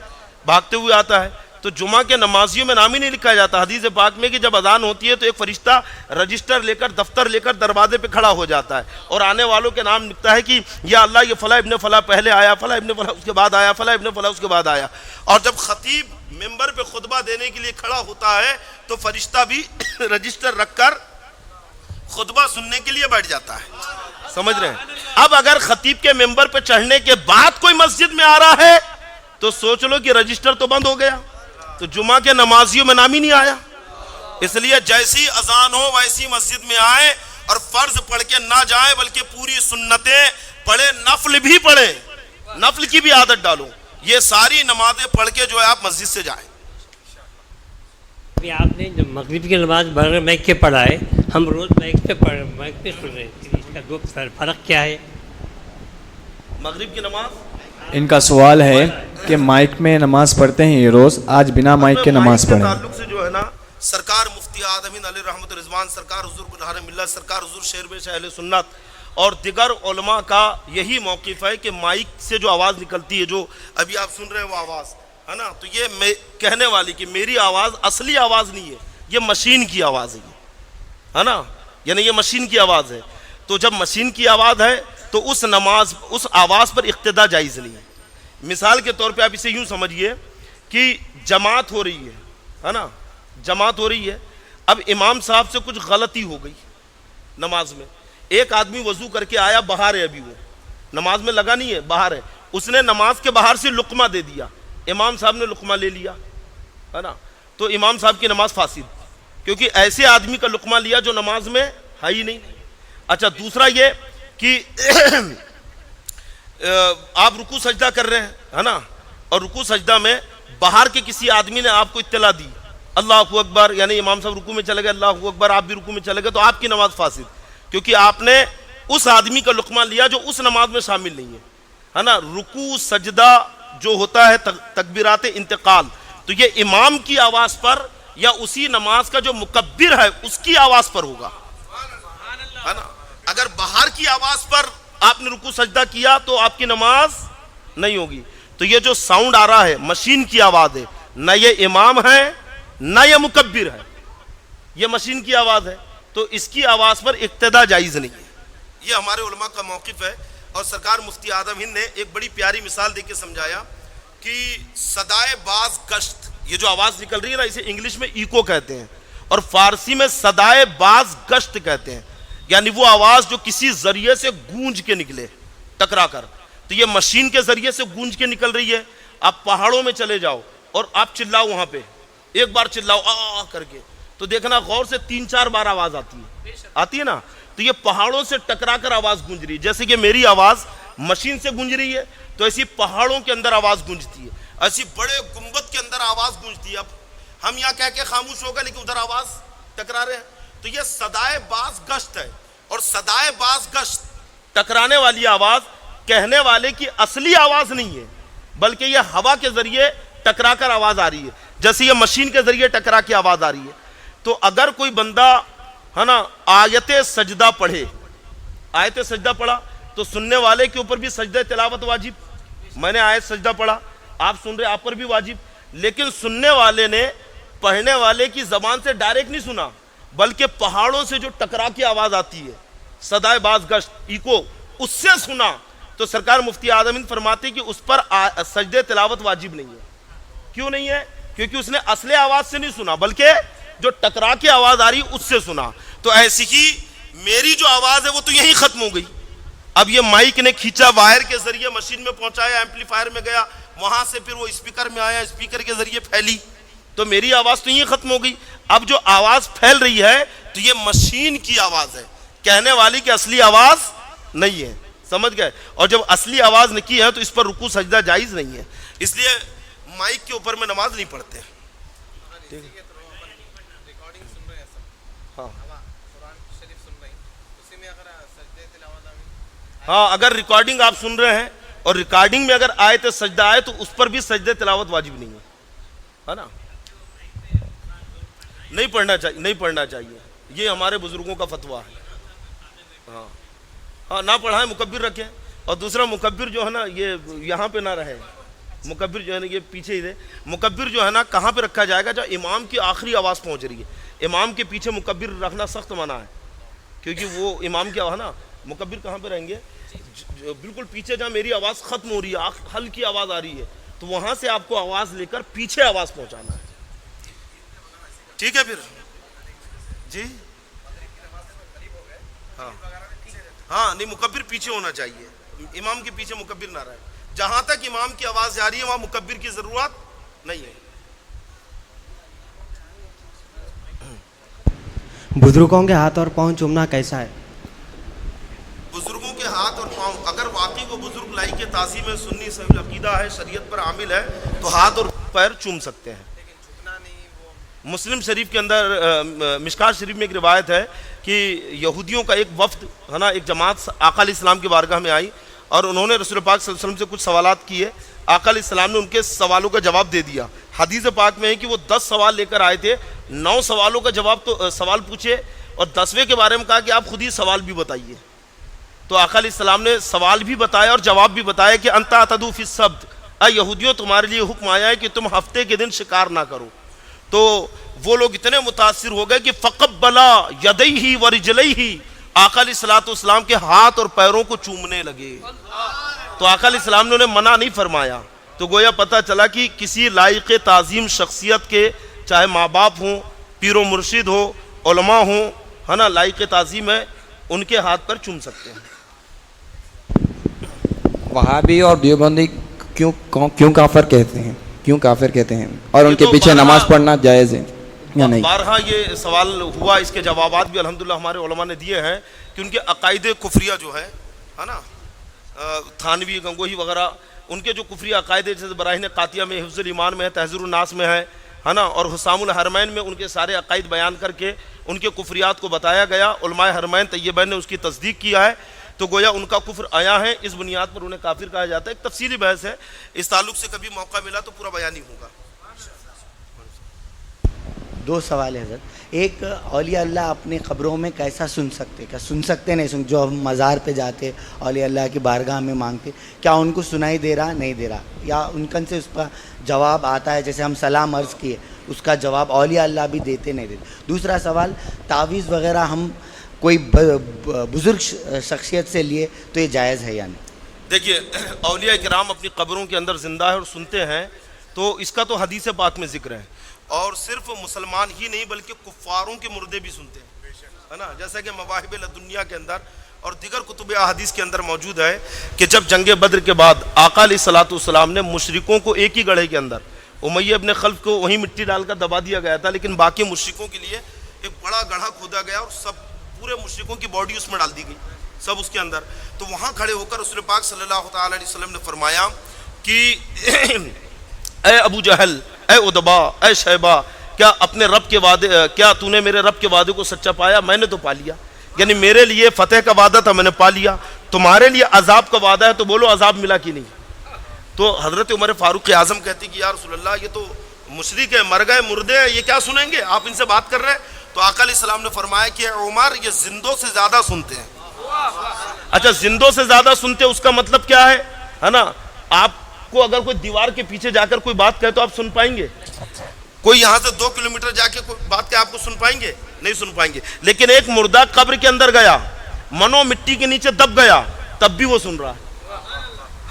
بھاگتے ہوئے آتا ہے. تو جمعہ کے نمازیوں میں نام ہی نہیں لکھا جاتا. حدیث پاک میں کہ جب اذان ہوتی ہے تو ایک فرشتہ رجسٹر لے کر, دفتر لے کر دروازے پہ کھڑا ہو جاتا ہے, اور آنے والوں کے نام لکھتا ہے کہ یا اللہ یہ فلاں ابن فلاں پہلے آیا, فلاں ابن فلاں اس کے بعد آیا, فلاں ابن فلاں اس کے بعد آیا. اور جب خطیب ممبر پہ خطبہ دینے کے لیے کھڑا ہوتا ہے تو فرشتہ بھی رجسٹر رکھ کر خطبہ سننے کے لیے بیٹھ جاتا ہے. سمجھ رہے ہیں؟ اب اگر خطیب کے ممبر پہ چڑھنے کے بعد کوئی مسجد میں آ رہا ہے تو سوچ لو کہ رجسٹر تو بند ہو گیا, تو جمعہ کے نمازیوں میں نام ہی نہیں آیا. اس لیے جیسی اذان ہو ویسی مسجد میں آئیں, اور فرض پڑھ کے نہ جائیں بلکہ پوری سنتیں پڑھیں, نفل بھی پڑھیں, نفل کی بھی عادت ڈالو. یہ ساری نمازیں پڑھ کے جو ہے آپ مسجد سے جائیں. ابھی آپ نے جو مغرب کی نماز بغیر مائک کے پڑھا ہے, ہم روز مائک پہ سن رہے ہیں, اس کا دو فرق کیا ہے؟ مغرب کی نماز, ان کا سوال ہے کہ مائک میں نماز پڑھتے ہیں یہ روز, آج بنا مائک کے نماز پڑھیں. تعلق سے جو ہے نا, سرکار مفتی آدمین علیہ رحمت رضوان, سرکار حضور بنہار ملت, سرکار حضور شیر بیش اہل سنت اور دیگر علماء کا یہی موقف ہے کہ مائک سے جو آواز نکلتی ہے, جو ابھی آپ سن رہے ہیں وہ آواز ہے نا, تو یہ کہنے والی کہ میری آواز اصلی آواز نہیں ہے, یہ مشین کی آواز ہے نا, یعنی یہ مشین کی آواز ہے. تو جب مشین کی آواز ہے تو اس آواز پر اقتدا جائز نہیں ہے. مثال کے طور پہ آپ اسے یوں سمجھیے کہ جماعت ہو رہی ہے نا, جماعت ہو رہی ہے, اب امام صاحب سے کچھ غلطی ہو گئی نماز میں. ایک آدمی وضو کر کے آیا, باہر ہے, ابھی وہ نماز میں لگا نہیں ہے, باہر ہے, اس نے نماز کے باہر سے لقمہ دے دیا. امام صاحب نے لقمہ لے لیا ہے نا, تو امام صاحب کی نماز فاسد, کیونکہ ایسے آدمی کا لقمہ لیا جو نماز میں ہے ہی نہیں. اچھا دوسرا یہ کہ آپ رکوع سجدہ کر رہے ہیں ہے نا, اور رکوع سجدہ میں باہر کے کسی آدمی نے آپ کو اطلاع دی اللہ اکبر, یعنی امام صاحب رکوع میں چلے گئے اللہ اکبر, آپ بھی رکوع میں چلے گئے, تو آپ کی نماز فاسد, کیونکہ آپ نے اس آدمی کا لقمہ لیا جو اس نماز میں شامل نہیں ہے نا. رکوع سجدہ جو ہوتا ہے تکبیرات انتقال, تو یہ امام کی آواز پر یا اسی نماز کا جو مکبر ہے اس کی آواز پر ہوگا ہے نا. اگر باہر کی آواز پر آپ نے رکوع سجدہ کیا تو آپ کی نماز نہیں ہوگی. تو یہ جو ساؤنڈ آ رہا ہے مشین کی آواز ہے, نہ یہ امام ہے نہ یہ مکبر ہے, یہ مشین کی آواز ہے, تو اس کی آواز پر اقتدا جائز نہیں ہے. یہ ہمارے علماء کا موقف ہے. اور سرکار مفتی اعظم ہند نے ایک بڑی پیاری مثال دے کے سمجھایا کہ صدائے باز گشت, یہ جو آواز نکل رہی ہے نا اسے انگلش میں ایکو کہتے ہیں اور فارسی میں صدائے باز گشت کہتے ہیں, یعنی وہ آواز جو کسی ذریعے سے گونج کے نکلے ٹکرا کر. تو یہ مشین کے ذریعے سے گونج کے نکل رہی ہے. آپ پہاڑوں میں چلے جاؤ اور آپ چلاؤ, وہاں پہ ایک بار چلاؤ آ کر کے, تو دیکھنا غور سے 3-4 بار آواز آتی ہے نا. تو یہ پہاڑوں سے ٹکرا کر آواز گونج رہی ہے, جیسے کہ میری آواز مشین سے گونج رہی ہے تو ایسی پہاڑوں کے اندر آواز گونجتی ہے, ایسی بڑے گنبد کے اندر آواز گونجتی ہے. اب ہم یہاں کہہ کے خاموش ہوگا لیکن ادھر آواز ٹکرا رہے ہیں. تو یہ صدائے باز گشت ہے, اور صدائے باز گشت ٹکرانے والی آواز کہنے والے کی اصلی آواز نہیں ہے, بلکہ یہ ہوا کے ذریعے ٹکرا کر آواز آ رہی ہے, جیسے یہ مشین کے ذریعے ٹکرا کے آواز آ رہی ہے. تو اگر کوئی بندہ ہے نا آیت سجدہ پڑھے, آیت سجدہ پڑھا, تو سننے والے کے اوپر بھی سجدہ تلاوت واجب. میں نے آیت سجدہ پڑھا, آپ سن رہے, آپ پر بھی واجب. لیکن سننے والے نے پڑھنے والے کی زبان سے ڈائریکٹ نہیں سنا, بلکہ پہاڑوں سے جو ٹکرا کی آواز آتی ہے صدائے باز گشت ایکو, اس سے سنا. تو سرکار مفتی اعظم ہند فرماتے ہیں کہ اس پر سجدہ تلاوت واجب نہیں ہے. کیوں نہیں ہے؟ کیونکہ اس نے اصل آواز سے نہیں سنا, بلکہ جو ٹکرا کی آواز آ رہی اس سے سنا. تو ایسی ہی میری جو آواز ہے وہ تو یہیں ختم ہو گئی. اب یہ مائک نے کھینچا, وائر کے ذریعے مشین میں پہنچایا, ایمپلیفائر میں گیا, وہاں سے پھر وہ اسپیکر میں آیا, اسپیکر کے ذریعے پھیلی, تو میری آواز تو یہیں ختم ہو گئی. اب جو آواز پھیل رہی ہے تو یہ مشین کی آواز ہے, کہنے والی کی اصلی آواز نہیں ہے. سمجھ گئے؟ اور جب اصلی آواز نکی ہے تو اس پر رکوع سجدہ جائز نہیں ہے. اس لیے مائک کے اوپر میں نماز نہیں پڑھتے. ہاں, اگر ریکارڈنگ آپ سن رہے ہیں اور ریکارڈنگ میں اگر آیت سجدہ آئے تو اس پر بھی سجدہ تلاوت واجب نہیں ہے نا, نہیں پڑھنا چاہیے. یہ ہمارے بزرگوں کا فتویٰ ہے. ہاں نہ پڑھائیں, مکبر رکھیں. اور دوسرا مکبر جو ہے نا یہ یہاں پہ نہ رہے, مکبر جو ہے نا یہ پیچھے ہی رہے. مکبر جو ہے نا کہاں پہ رکھا جائے گا؟ جب امام کی آخری آواز پہنچ رہی ہے, امام کے پیچھے مکبر رکھنا سخت منع ہے, کیونکہ وہ امام کیا ہے نا, مکبر کہاں پہ رہیں گے؟ بالکل پیچھے جہاں میری آواز ختم ہو رہی ہے, ہلکی آواز آ رہی ہے, تو وہاں سے آپ کو آواز لے کر پیچھے آواز پہنچانا ہے. ٹھیک ہے پھر جی. ہاں نہیں, مکبر پیچھے ہونا چاہیے, امام کے پیچھے مکبر نہ رہے. جہاں تک امام کی آواز جا رہی ہے وہاں مکبر کی ضرورت نہیں ہے. بزرگوں کے ہاتھ اور پاؤں چومنا کیسا ہے؟ بزرگوں کے ہاتھ اور پاؤں, اگر واقعی وہ بزرگ لائق تعظیم سنی صحیح عقیدہ ہے, شریعت پر عامل ہے, تو ہاتھ اور پیر چوم سکتے ہیں. مسلم شریف کے اندر مشکات شریف میں ایک روایت ہے کہ یہودیوں کا ایک وفد ہے نا, ایک جماعت آقا علیہ السلام کی بارگاہ میں آئی اور انہوں نے رسول پاک صلی اللہ علیہ وسلم سے کچھ سوالات کیے. آقا علیہ السلام نے ان کے سوالوں کا جواب دے دیا. حدیث پاک میں ہے کہ وہ 10 سوال لے کر آئے تھے, 9 سوالوں کا جواب تو سوال پوچھے اور 10ویں کے بارے میں کہا کہ آپ خود ہی سوال بھی بتائیے. تو آقا علیہ السلام نے سوال بھی بتایا اور جواب بھی بتایا کہ انتا تدو فی السبت, اے یہودیوں تمہارے لیے حکم آیا ہے کہ تم ہفتے کے دن شکار نہ کرو. تو وہ لوگ اتنے متاثر ہو گئے کہ فقبلا یدیہ ورجلیہ, آقا علیہ الصلوۃ والسلام کے ہاتھ اور پیروں کو چومنے لگے. تو آقا علیہ السلام نے انہیں منع نہیں فرمایا. تو گویا پتہ چلا کہ کسی لائق تعظیم شخصیت کے, چاہے ماں باپ ہوں, پیر و مرشد ہو, علماء ہوں, ہے نا, لائق تعظیم ہے, ان کے ہاتھ پر چوم سکتے ہیں. وہابی اور دیوبندی کیوں کافر کہتے ہیں؟ کیوں کافر کہتے ہیں اور ان کے پیچھے نماز پڑھنا جائز ہے یا نہیں؟ بارہا یہ سوال ہوا، اس کے جوابات بھی الحمدللہ ہمارے علماء نے دیے ہیں کہ ان کے عقائد کفریہ جو ہے نا، تھانوی گنگوہی وغیرہ، ان کے جو کفری عقائد جیسے براہین قاطعہ میں، حفظ الایمان میں ہے، تحذیر الناس میں ہے نا، اور حسام الحرمین میں ان کے سارے عقائد بیان کر کے ان کے کفریات کو بتایا گیا. علماء حرمین طیبین نے اس کی تصدیق کیا ہے، تو گویا ان کا کفر آیا ہے، اس بنیاد پر انہیں کافر کہا جاتا ہے. ایک تفصیلی بحث ہے، اس تعلق سے کبھی موقع ملا تو پورا بیان ہی ہوگا. دو سوال ہے حضرت. ایک، اولیاء اللہ اپنی قبروں میں کیسا سن سکتے، کیا سن سکتے نہیں جو ہم مزار پہ جاتے اولیاء اللہ کی بارگاہ میں مانگتے، کیا ان کو سنائی دے رہا نہیں دے رہا، یا ان کن سے اس کا جواب آتا ہے؟ جیسے ہم سلام عرض کیے اس کا جواب اولیاء اللہ بھی دیتے نہیں دیتے. دوسرا سوال، تعویذ وغیرہ ہم کوئی بزرگ شخصیت سے لیے تو یہ جائز ہے یا نہیں؟ دیکھیے، اولیاء کرام اپنی قبروں کے اندر زندہ ہے اور سنتے ہیں، تو اس کا تو حدیث پاک میں ذکر ہے. اور صرف مسلمان ہی نہیں بلکہ کفاروں کے مردے بھی سنتے ہیں، ہے نا، جیسا کہ مواہب لدنیا کے اندر اور دیگر کتب احادیث کے اندر موجود ہے کہ جب جنگ بدر کے بعد آقا علیہ الصلوۃ والسلام نے مشرکوں کو ایک ہی گڑھے کے اندر، امیہ ابن خلف کو وہیں مٹی ڈال کر دبا دیا گیا تھا، لیکن باقی مشرکوں کے لیے ایک بڑا گڑھا کھودا گیا اور سب پورے مشرکوں کی باڈی اس میں ڈال دی گئی، سب اس کے اندر. تو وہاں کھڑے ہو کر رسول پاک صلی اللہ تعالی علیہ وسلم نے فرمایا کہ اے ابو جہل، اے ادبا، اے شیبہ، کیا اپنے رب کے وعدے، کیا تو نے میرے رب کے وعدے کو سچا پایا؟ میں نے تو پا لیا، یعنی میرے لیے فتح کا وعدہ تھا، میں نے پا لیا. تمہارے لیے عذاب کا وعدہ ہے، تو بولو عذاب ملا کہ نہیں؟ تو حضرت عمر فاروق اعظم کہتے کہ یا رسول اللہ، یہ تو مشرک ہے، مر گئے، مردے ہیں، یہ کیا سنیں گے؟ آپ ان سے بات کر رہے ہیں. تو آقا علیہ السلام نے فرمایا کہ عمر، یہ زندوں سے زیادہ سنتے ہیں. اچھا، زندوں سے زیادہ سنتے، اس کا مطلب کیا ہے نا؟ آپ کو اگر کوئی دیوار کے پیچھے جا کر کوئی بات کہے تو آپ سن پائیں گے؟ کوئی یہاں سے 2 کلومیٹر جا کے کوئی بات کہے آپ کو سن پائیں گے؟ نہیں سن پائیں گے. لیکن ایک مردہ قبر کے اندر گیا، منو مٹی کے نیچے دب گیا، تب بھی وہ سن رہا ہے.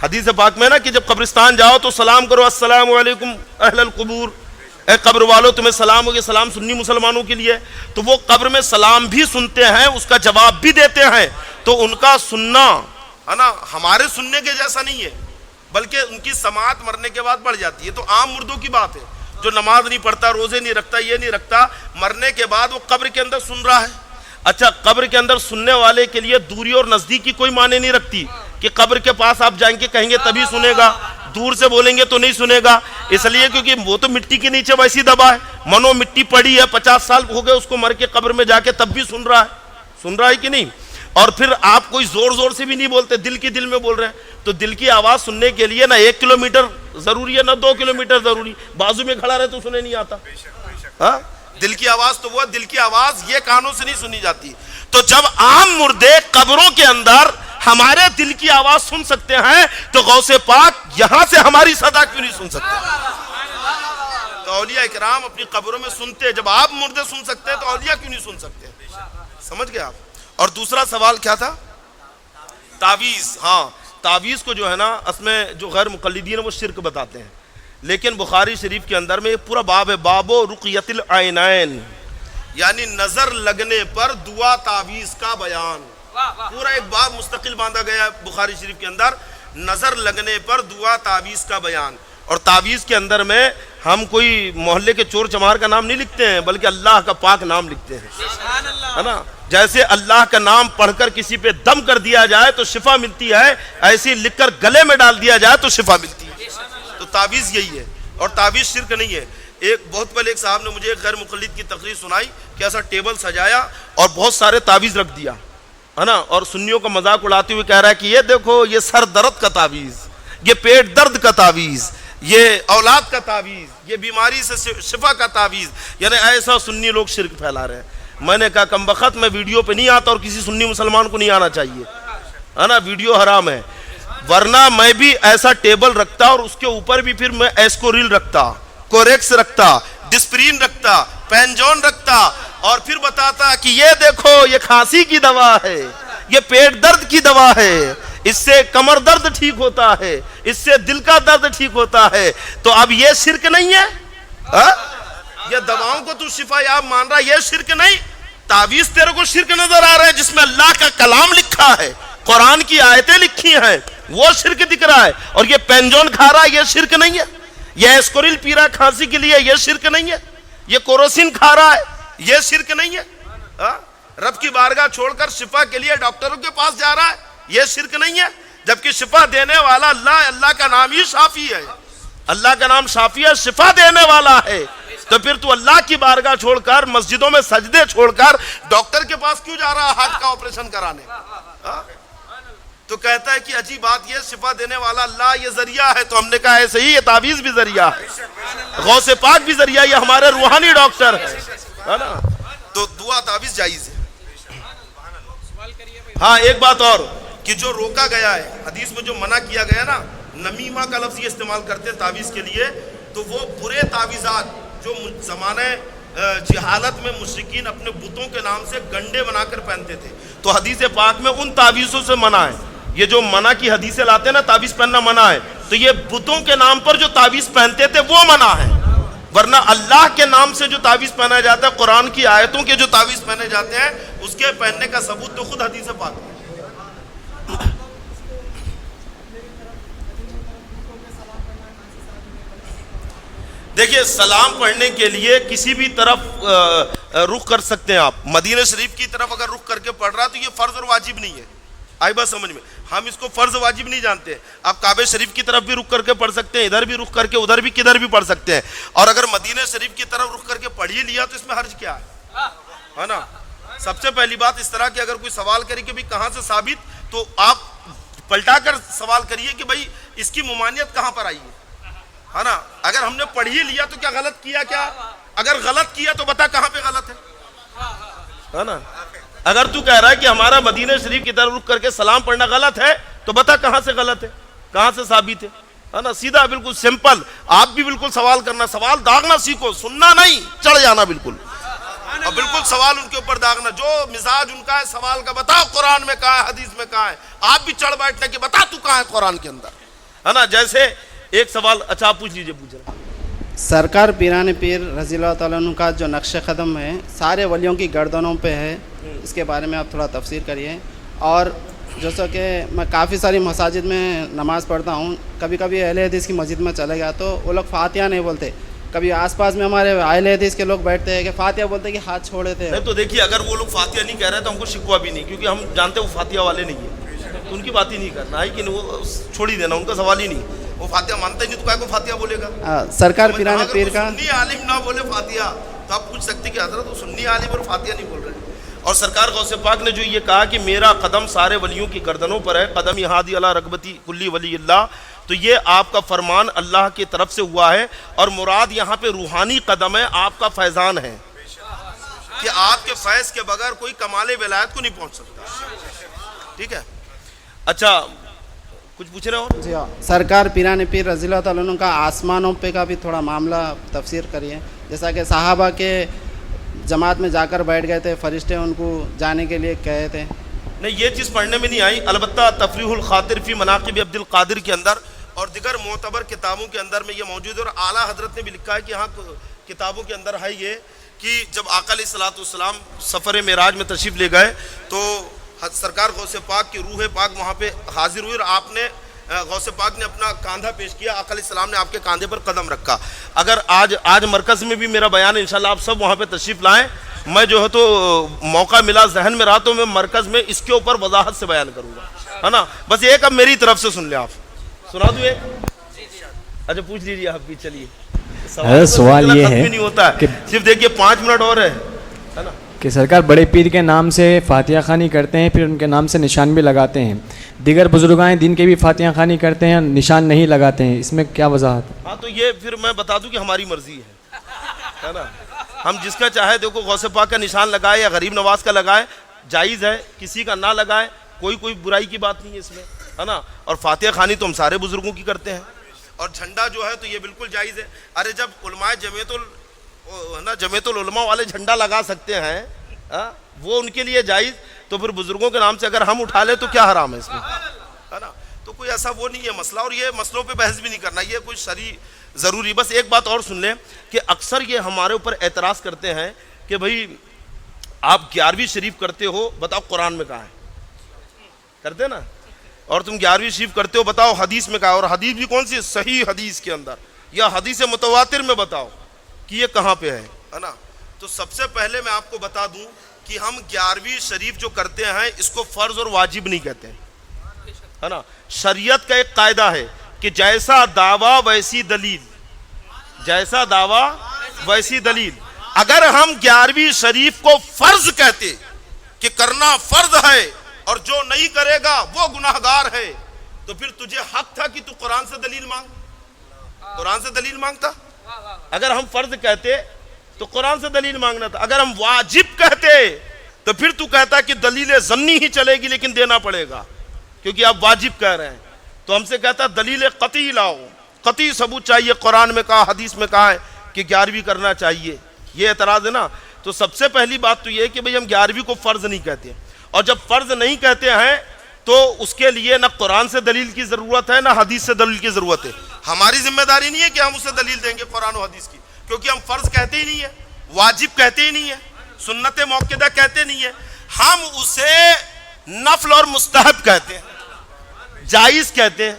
حدیث پاک میں نا کہ جب قبرستان جاؤ تو سلام کرو، السلام علیکم اہل القبور، اے قبر والو تمہیں سلام ہو. یہ سلام سنی مسلمانوں کے لیے. تو وہ قبر میں سلام بھی سنتے ہیں، اس کا جواب بھی دیتے ہیں. تو ان کا سننا ہے نا ہمارے سننے کے جیسا نہیں ہے، بلکہ ان کی سماعت مرنے کے بعد بڑھ جاتی ہے. تو عام مردوں کی بات ہے، جو نماز نہیں پڑھتا، روزے نہیں رکھتا، یہ نہیں رکھتا، مرنے کے بعد وہ قبر کے اندر سن رہا ہے. اچھا، قبر کے اندر سننے والے کے لیے دوری اور نزدیکی کوئی معنی نہیں رکھتی کہ قبر کے پاس آپ جائیں گے کہیں گے تبھی سنے گا، دور سے بولیں گے تو نہیں سنے گا. اس لیے کیونکہ وہ تو مٹی کے نیچے ویسی دبا ہے، منو مٹی پڑی ہے، 50 سال ہو گئے اس کو مر کے قبر میں جا کے، تب بھی سن رہا ہے کہ نہیں؟ اور پھر آپ کوئی زور زور سے بھی نہیں بولتے، دل کی دل میں بول رہے ہیں. تو دل کی آواز سننے کے لیے نہ 1 کلومیٹر ضروری ہے نہ 2 کلومیٹر ضروری. بازو میں کھڑا رہے تو سنے نہیں آتا. ہاں، دل کی آواز تو وہ، دل کی آواز یہ کانوں سے نہیں سنی جاتی. تو جب عام مردے قبروں کے اندر ہمارے دل کی آواز سن سکتے ہیں تو غوث پاک یہاں سے ہماری صدا کیوں نہیں سن سکتے؟ تو اولیاء کرام اپنی قبروں میں سنتے. جب آپ مردے سن سکتے ہیں تو اولیاء کیوں نہیں سن سکتے؟ سمجھ گئے آپ؟ اور دوسرا سوال کیا تھا؟ تعویذ. ہاں، تعویذ کو جو ہے نا اس میں جو غیر مقلدین ہیں وہ شرک بتاتے ہیں. لیکن بخاری شریف کے اندر میں پورا باب ہے، باب رقیۃ العینین، یعنی نظر لگنے پر دعا تعویذ کا بیان. پورا ایک باب مستقل باندھا گیا ہے بخاری شریف کے اندر، نظر لگنے پر دعا تعویذ کا بیان. اور تعویذ کے اندر میں ہم کوئی محلے کے چور چمار کا نام نہیں لکھتے ہیں، بلکہ اللہ کا پاک نام لکھتے ہیں، ہے نا. جیسے اللہ کا نام پڑھ کر کسی پہ دم کر دیا جائے تو شفا ملتی ہے، ایسی لکھ کر گلے میں ڈال دیا جائے تو شفا ملتی ہے. تو تعویذ یہی ہے، اور تعویذ شرک نہیں ہے. ایک بہت پہلے ایک صاحب نے مجھے ایک غیر مقلد کی تقریر سنائی کہ ایسا ٹیبل سجایا اور بہت سارے تعویذ رکھ دیا، ہے نا، اور سنیوں کا مذاق اڑاتے ہوئے کہہ رہا ہے کہ یہ دیکھو، یہ سر درد کا تعویذ، یہ پیٹ درد کا تعویذ، یہ اولاد کا تعویذ، یہ بیماری سے شفا کا تعویذ. یعنی ایسا سنی لوگ شرک پھیلا رہے ہیں. میں نے کہا کم بخت میں ویڈیو پہ نہیں آتا اور کسی سنی مسلمان کو نہیں آنا چاہیے، ہے نا، ویڈیو حرام ہے. ورنہ میں بھی ایسا ٹیبل رکھتا اور اس کے اوپر بھی پھر میں ایسکوریل رکھتا، کوریکس رکھتا، ڈسپرین رکھتا، پینجون رکھتا، اور پھر بتاتا کہ یہ دیکھو، یہ کھانسی کی دوا ہے، یہ پیٹ درد کی دوا ہے، اس سے کمر درد ٹھیک ہوتا ہے، اس سے دل کا درد ٹھیک ہوتا ہے. تو اب یہ شرک نہیں ہے؟ یہ دواؤں کو تو شفا یاب مان رہا، یہ شرک نہیں. تعویذ تیرے کو شرک نظر آ رہا ہے جس میں اللہ کا کلام لکھا ہے، قرآن کی آیتیں لکھی ہیں، وہ شرک دکھ رہا ہے. اور یہ پینجون کھا رہا ہے، یہ شرک نہیں ہے. یہ ایسکورل پی رہا ہے کھانسی کے لیے, یہ شرک نہیں ہے؟ یہ کوروسین کھا رہا ہے, یہ شرک نہیں ہے؟ رب کی بارگاہ چھوڑ کر شفا کے لیے ڈاکٹروں کے پاس جا رہا ہے, یہ شرک نہیں ہے؟ جبکہ شفا دینے والا اللہ, اللہ کا نام ہی شافی ہے, اللہ کا نام شافی ہے, شفا دینے والا ہے. تو پھر تو اللہ کی بارگاہ چھوڑ کر, مسجدوں میں سجدے چھوڑ کر ڈاکٹر کے پاس کیوں جا رہا ہے ہارٹ کا آپریشن کرانے؟ تو کہتا ہے کہ عجیب بات, یہ شفا دینے والا اللہ یہ ذریعہ ہے. تو ہم نے کہا ایسے ہی یہ تعویذ بھی ذریعہ ہے, غوث پاک بھی ذریعہ, یہ ہمارے روحانی ڈاکٹر ہے نا. تو دعا تعویذ جائز ہے. ہاں ایک بات اور کہ جو روکا گیا ہے حدیث میں, جو منع کیا گیا نا, نمیمہ کا لفظ یہ استعمال کرتے ہیں تعویذ کے لیے, تو وہ برے تعویذات جو زمانہ جہالت میں مشرکین اپنے بتوں کے نام سے گنڈے بنا کر پہنتے تھے, تو حدیث پاک میں ان تعویذوں سے منع ہے. یہ جو منع کی حدیثیں لاتے ہیں نا, تعویذ پہننا منع ہے, تو یہ بتوں کے نام پر جو تعویذ پہنتے تھے وہ منع ہے. ورنہ اللہ کے نام سے جو تعویذ پہنا جاتا ہے, قرآن کی آیتوں کے جو تعویذ پہنے جاتے ہیں, اس کے پہننے کا ثبوت تو خود حدیث پاک ہے. دیکھیے سلام پڑھنے کے لیے کسی بھی طرف رخ کر سکتے ہیں آپ. مدینہ شریف کی طرف اگر رخ کر کے پڑھ رہا تو یہ فرض اور واجب نہیں ہے. آئی بات سمجھ میں؟ ہم اس کو فرض واجب نہیں جانتے. آپ کعبہ شریف کی طرف بھی رخ کر کے پڑھ سکتے ہیں, ادھر بھی رخ کر کے, ادھر بھی کدھر بھی پڑھ سکتے ہیں. اور اگر مدینہ شریف کی طرف رخ کر کے پڑھ ہی لیا تو اس میں حرج کیا ہے نا. سب سے پہلی بات اس طرح کہ اگر کوئی سوال کرے کہ بھئی کہاں سے ثابت, تو آپ پلٹا کر سوال کریے کہ بھئی اس کی ممانعت کہاں پر آئی ہے نا. اگر ہم نے پڑھ ہی لیا تو کیا غلط کیا؟ کیا اگر غلط کیا تو بتا کہاں پہ غلط ہے نا. اگر تو کہہ رہا ہے کہ ہمارا مدینہ شریف کی طرف رخ کر کے سلام پڑھنا غلط ہے, تو بتا کہاں سے غلط ہے, کہاں سے ثابت ہے نا. سیدھا بالکل سمپل. آپ بھی بالکل سوال کرنا, سوال داغنا سیکھو, سننا نہیں, چڑھ جانا بالکل, اور بالکل سوال ان کے اوپر داغنا. جو مزاج ان کا ہے سوال کا, بتا قرآن میں کہاں ہے, حدیث میں کہاں ہے. آپ بھی چڑھ بیٹھنا کہ بتا تو کہاں ہے قرآن کے اندر, ہے نا. جیسے ایک سوال, اچھا آپ پوچھ لیجئے, پوچھ رہا. سرکار پیران پیر رضی اللہ تعالیٰ عنہ کا جو نقش قدم ہے سارے ولیوں کی گردنوں پہ ہے, اس کے بارے میں آپ تھوڑا تفسیر کریے. اور جیسا کہ میں کافی ساری مساجد میں نماز پڑھتا ہوں, کبھی کبھی اہل حدیث کی مسجد میں چلے گیا تو وہ لوگ فاتحہ نہیں بولتے. کبھی آس پاس میں ہمارے اہل حدیث کے لوگ بیٹھتے ہیں کہ فاتحہ بولتے کہ ہاتھ چھوڑے تھے. تو دیکھیے اگر وہ لوگ فاتحہ نہیں کہہ رہے تو ہم کو شکوہ بھی نہیں, کیونکہ ہم جانتے ہیں وہ فاتحہ والے نہیں ہیں, تو ان کی بات ہی نہیں کرنا ہے. کہ وہ چھوڑ ہی دینا, ان کا سوال ہی نہیں. وہ فاتحہ مانتا ہی نہیں, تو کیا کو فاتحہ بولے گا؟ سرکار پیران پیر کا سنی عالم نہ بولے فاتحہ, تو آپ پوچھ سکتے کہ حضرت وہ سنی عالم اور فاتحہ نہیں بول رہے. اور سرکار غوث پاک نے جو یہ کہا کہ میرا قدم سارے ولیوں کی گردنوں پر ہے, قدم یہادی علی رغبتی کلی ولی اللہ, تو یہ آپ کا فرمان اللہ کی طرف سے ہوا ہے. اور مراد یہاں پہ روحانی قدم ہے, آپ کا فیضان ہے, کہ آپ کے فیض کے بغیر کوئی کمال ولایت کو نہیں پہنچ سکتا. ٹھیک ہے. اچھا کچھ پوچھ رہے ہو؟ جی ہاں, سرکار پیران پیر رضی اللہ تعالیٰ عنہ کا آسمانوں پہ کا بھی تھوڑا معاملہ تفسیر کریے. جیسا کہ صحابہ کے جماعت میں جا کر بیٹھ گئے تھے, فرشتے ان کو جانے کے لیے کہے تھے. نہیں, یہ چیز پڑھنے میں نہیں آئی. البتہ تفریح الخاطر فی مناقب عبد القادر کے اندر اور دیگر معتبر کتابوں کے اندر میں یہ موجود ہے. اور اعلیٰ حضرت نے بھی لکھا ہے کہ ہاں کتابوں کے اندر ہے یہ کہ جب آقا علیہ الصلوۃ والسلام سفر معراج میں تشریف لے گئے تو سرکار غوث پاک کی روح پاک وہاں پہ حاضر ہوئی, اور آپ نے غوث پاک نے اپنا کاندھا پیش کیا, آقا علیہ السلام نے آپ کے کاندھے پر قدم رکھا. اگر آج مرکز میں بھی میرا بیان ہے, انشاءاللہ آپ سب وہاں پہ تشریف لائیں. میں جو ہے تو موقع ملا ذہن میں رہا تو میں مرکز میں اس کے اوپر وضاحت سے بیان کروں گا, ہے نا. بس ایک اب میری طرف سے سن لیں, آپ سنا دوں ایک. اچھا پوچھ لیجیے آپ بھی. چلیے, سوال یہ ہے نہیں ہوتا ہے, صرف دیکھیے 5 منٹ اور ہے نا. کہ سرکار بڑے پیر کے نام سے فاتحہ خوانی کرتے ہیں, پھر ان کے نام سے نشان بھی لگاتے ہیں. دیگر بزرگائیں دین کے بھی فاتحہ خوانی کرتے ہیں, نشان نہیں لگاتے ہیں, اس میں کیا وضاحت؟ ہاں تو یہ پھر میں بتا دوں کہ ہماری مرضی ہے نا. ہم جس کا چاہے دیکھو غوث پاک کا نشان لگائے یا غریب نواز کا لگائے, جائز ہے. کسی کا نہ لگائے, کوئی برائی کی بات نہیں ہے اس میں, ہے نا. اور فاتحہ خوانی تو ہم سارے بزرگوں کی کرتے ہیں. اور جھنڈا جو ہے تو یہ بالکل جائز ہے. ارے جب علماء جمعیت العلماء والے جھنڈا لگا سکتے ہیں, وہ ان کے لیے جائز, تو پھر بزرگوں کے نام سے اگر ہم اٹھا لیں تو کیا حرام ہے اس میں, ہے نا. تو کوئی ایسا وہ نہیں ہے مسئلہ, اور یہ مسئلوں پہ بحث بھی نہیں کرنا, یہ کوئی شرعی ضروری. بس ایک بات اور سن لیں کہ اکثر یہ ہمارے اوپر اعتراض کرتے ہیں کہ بھئی آپ 11ویں شریف کرتے ہو, بتاؤ قرآن میں کہاں ہے, کرتے نا. اور تم 11ویں شریف کرتے ہو, بتاؤ حدیث میں کہاں ہے, اور حدیث بھی کون سی؟ صحیح حدیث کے اندر, یا حدیث متواتر میں بتاؤ کہ یہ کہاں پہ ہے نا. تو سب سے پہلے میں آپ کو بتا دوں کہ ہم 11ویں شریف جو کرتے ہیں اس کو فرض اور واجب نہیں کہتے ہیں, ہے نا. شریعت کا ایک قاعدہ ہے کہ جیسا دعویٰ ویسی دلیل, جیسا دعویٰ ویسی دلیل. اگر ہم 11ویں شریف کو فرض کہتے کہ کرنا فرض ہے اور جو نہیں کرے گا وہ گناہگار ہے, تو پھر تجھے حق تھا کہ تو قرآن سے دلیل مانگ, قرآن سے دلیل مانگتا. اگر ہم فرض کہتے تو قرآن سے دلیل مانگنا تھا. اگر ہم واجب کہتے تو پھر تو کہتا کہ دلیل ضمنی ہی چلے گی لیکن دینا پڑے گا کیونکہ آپ واجب کہہ رہے ہیں. تو ہم سے کہتا دلیل قطعی لاؤ, قطعی ثبوت چاہیے, قرآن میں کہا حدیث میں کہا ہے کہ 11ویں کرنا چاہیے. یہ اعتراض ہے نا. تو سب سے پہلی بات تو یہ ہے کہ بھئی ہم 11ویں کو فرض نہیں کہتے, اور جب فرض نہیں کہتے ہیں تو اس کے لیے نہ قرآن سے دلیل کی ضرورت ہے نہ حدیث سے دلیل کی ضرورت ہے. ہماری ذمہ داری نہیں ہے کہ ہم اسے دلیل دیں گے قرآن و حدیث کی, کیونکہ ہم فرض کہتے ہی نہیں ہیں, واجب کہتے ہی نہیں ہیں, سنت موقدہ کہتے نہیں ہیں. ہم اسے نفل اور مستحب کہتے ہیں, جائز کہتے ہیں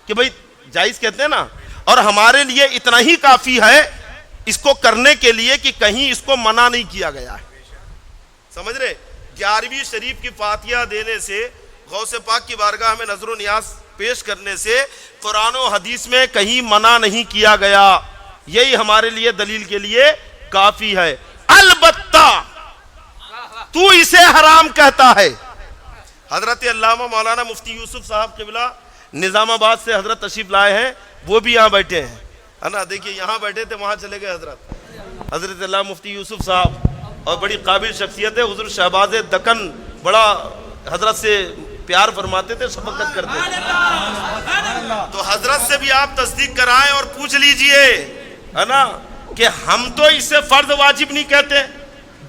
کہ بھئی جائز کہتے ہیں نا. اور ہمارے لیے اتنا ہی کافی ہے اس کو کرنے کے لیے کہ کہیں اس کو منع نہیں کیا گیا ہے. سمجھ رہے؟ 11ویں شریف کی فاتحہ دینے سے, غوث پاک کی بارگاہ میں نظر و نیاز پیش کرنے سے قرآن و حدیث میں کہیں منع نہیں کیا گیا. یہی ہمارے لیے دلیل کے لیے کافی ہے. البتہ تو اسے حرام کہتا ہے. حضرت علامہ مولانا مفتی یوسف صاحب قبلہ نظام آباد سے حضرت تشریف لائے ہیں, وہ بھی یہاں بیٹھے ہیں, ہے نا. دیکھیے یہاں بیٹھے تھے, وہاں چلے گئے حضرت علامہ مفتی یوسف صاحب, اور بڑی قابل شخصیت ہے. حضور شہباز دکن بڑا حضرت سے پیار فرماتے تھے, شفقت کرتے تھے. تو حضرت سے بھی آپ تصدیق کرائیں اور پوچھ لیجئے, ہے نا, کہ ہم تو اسے فرض واجب نہیں کہتے,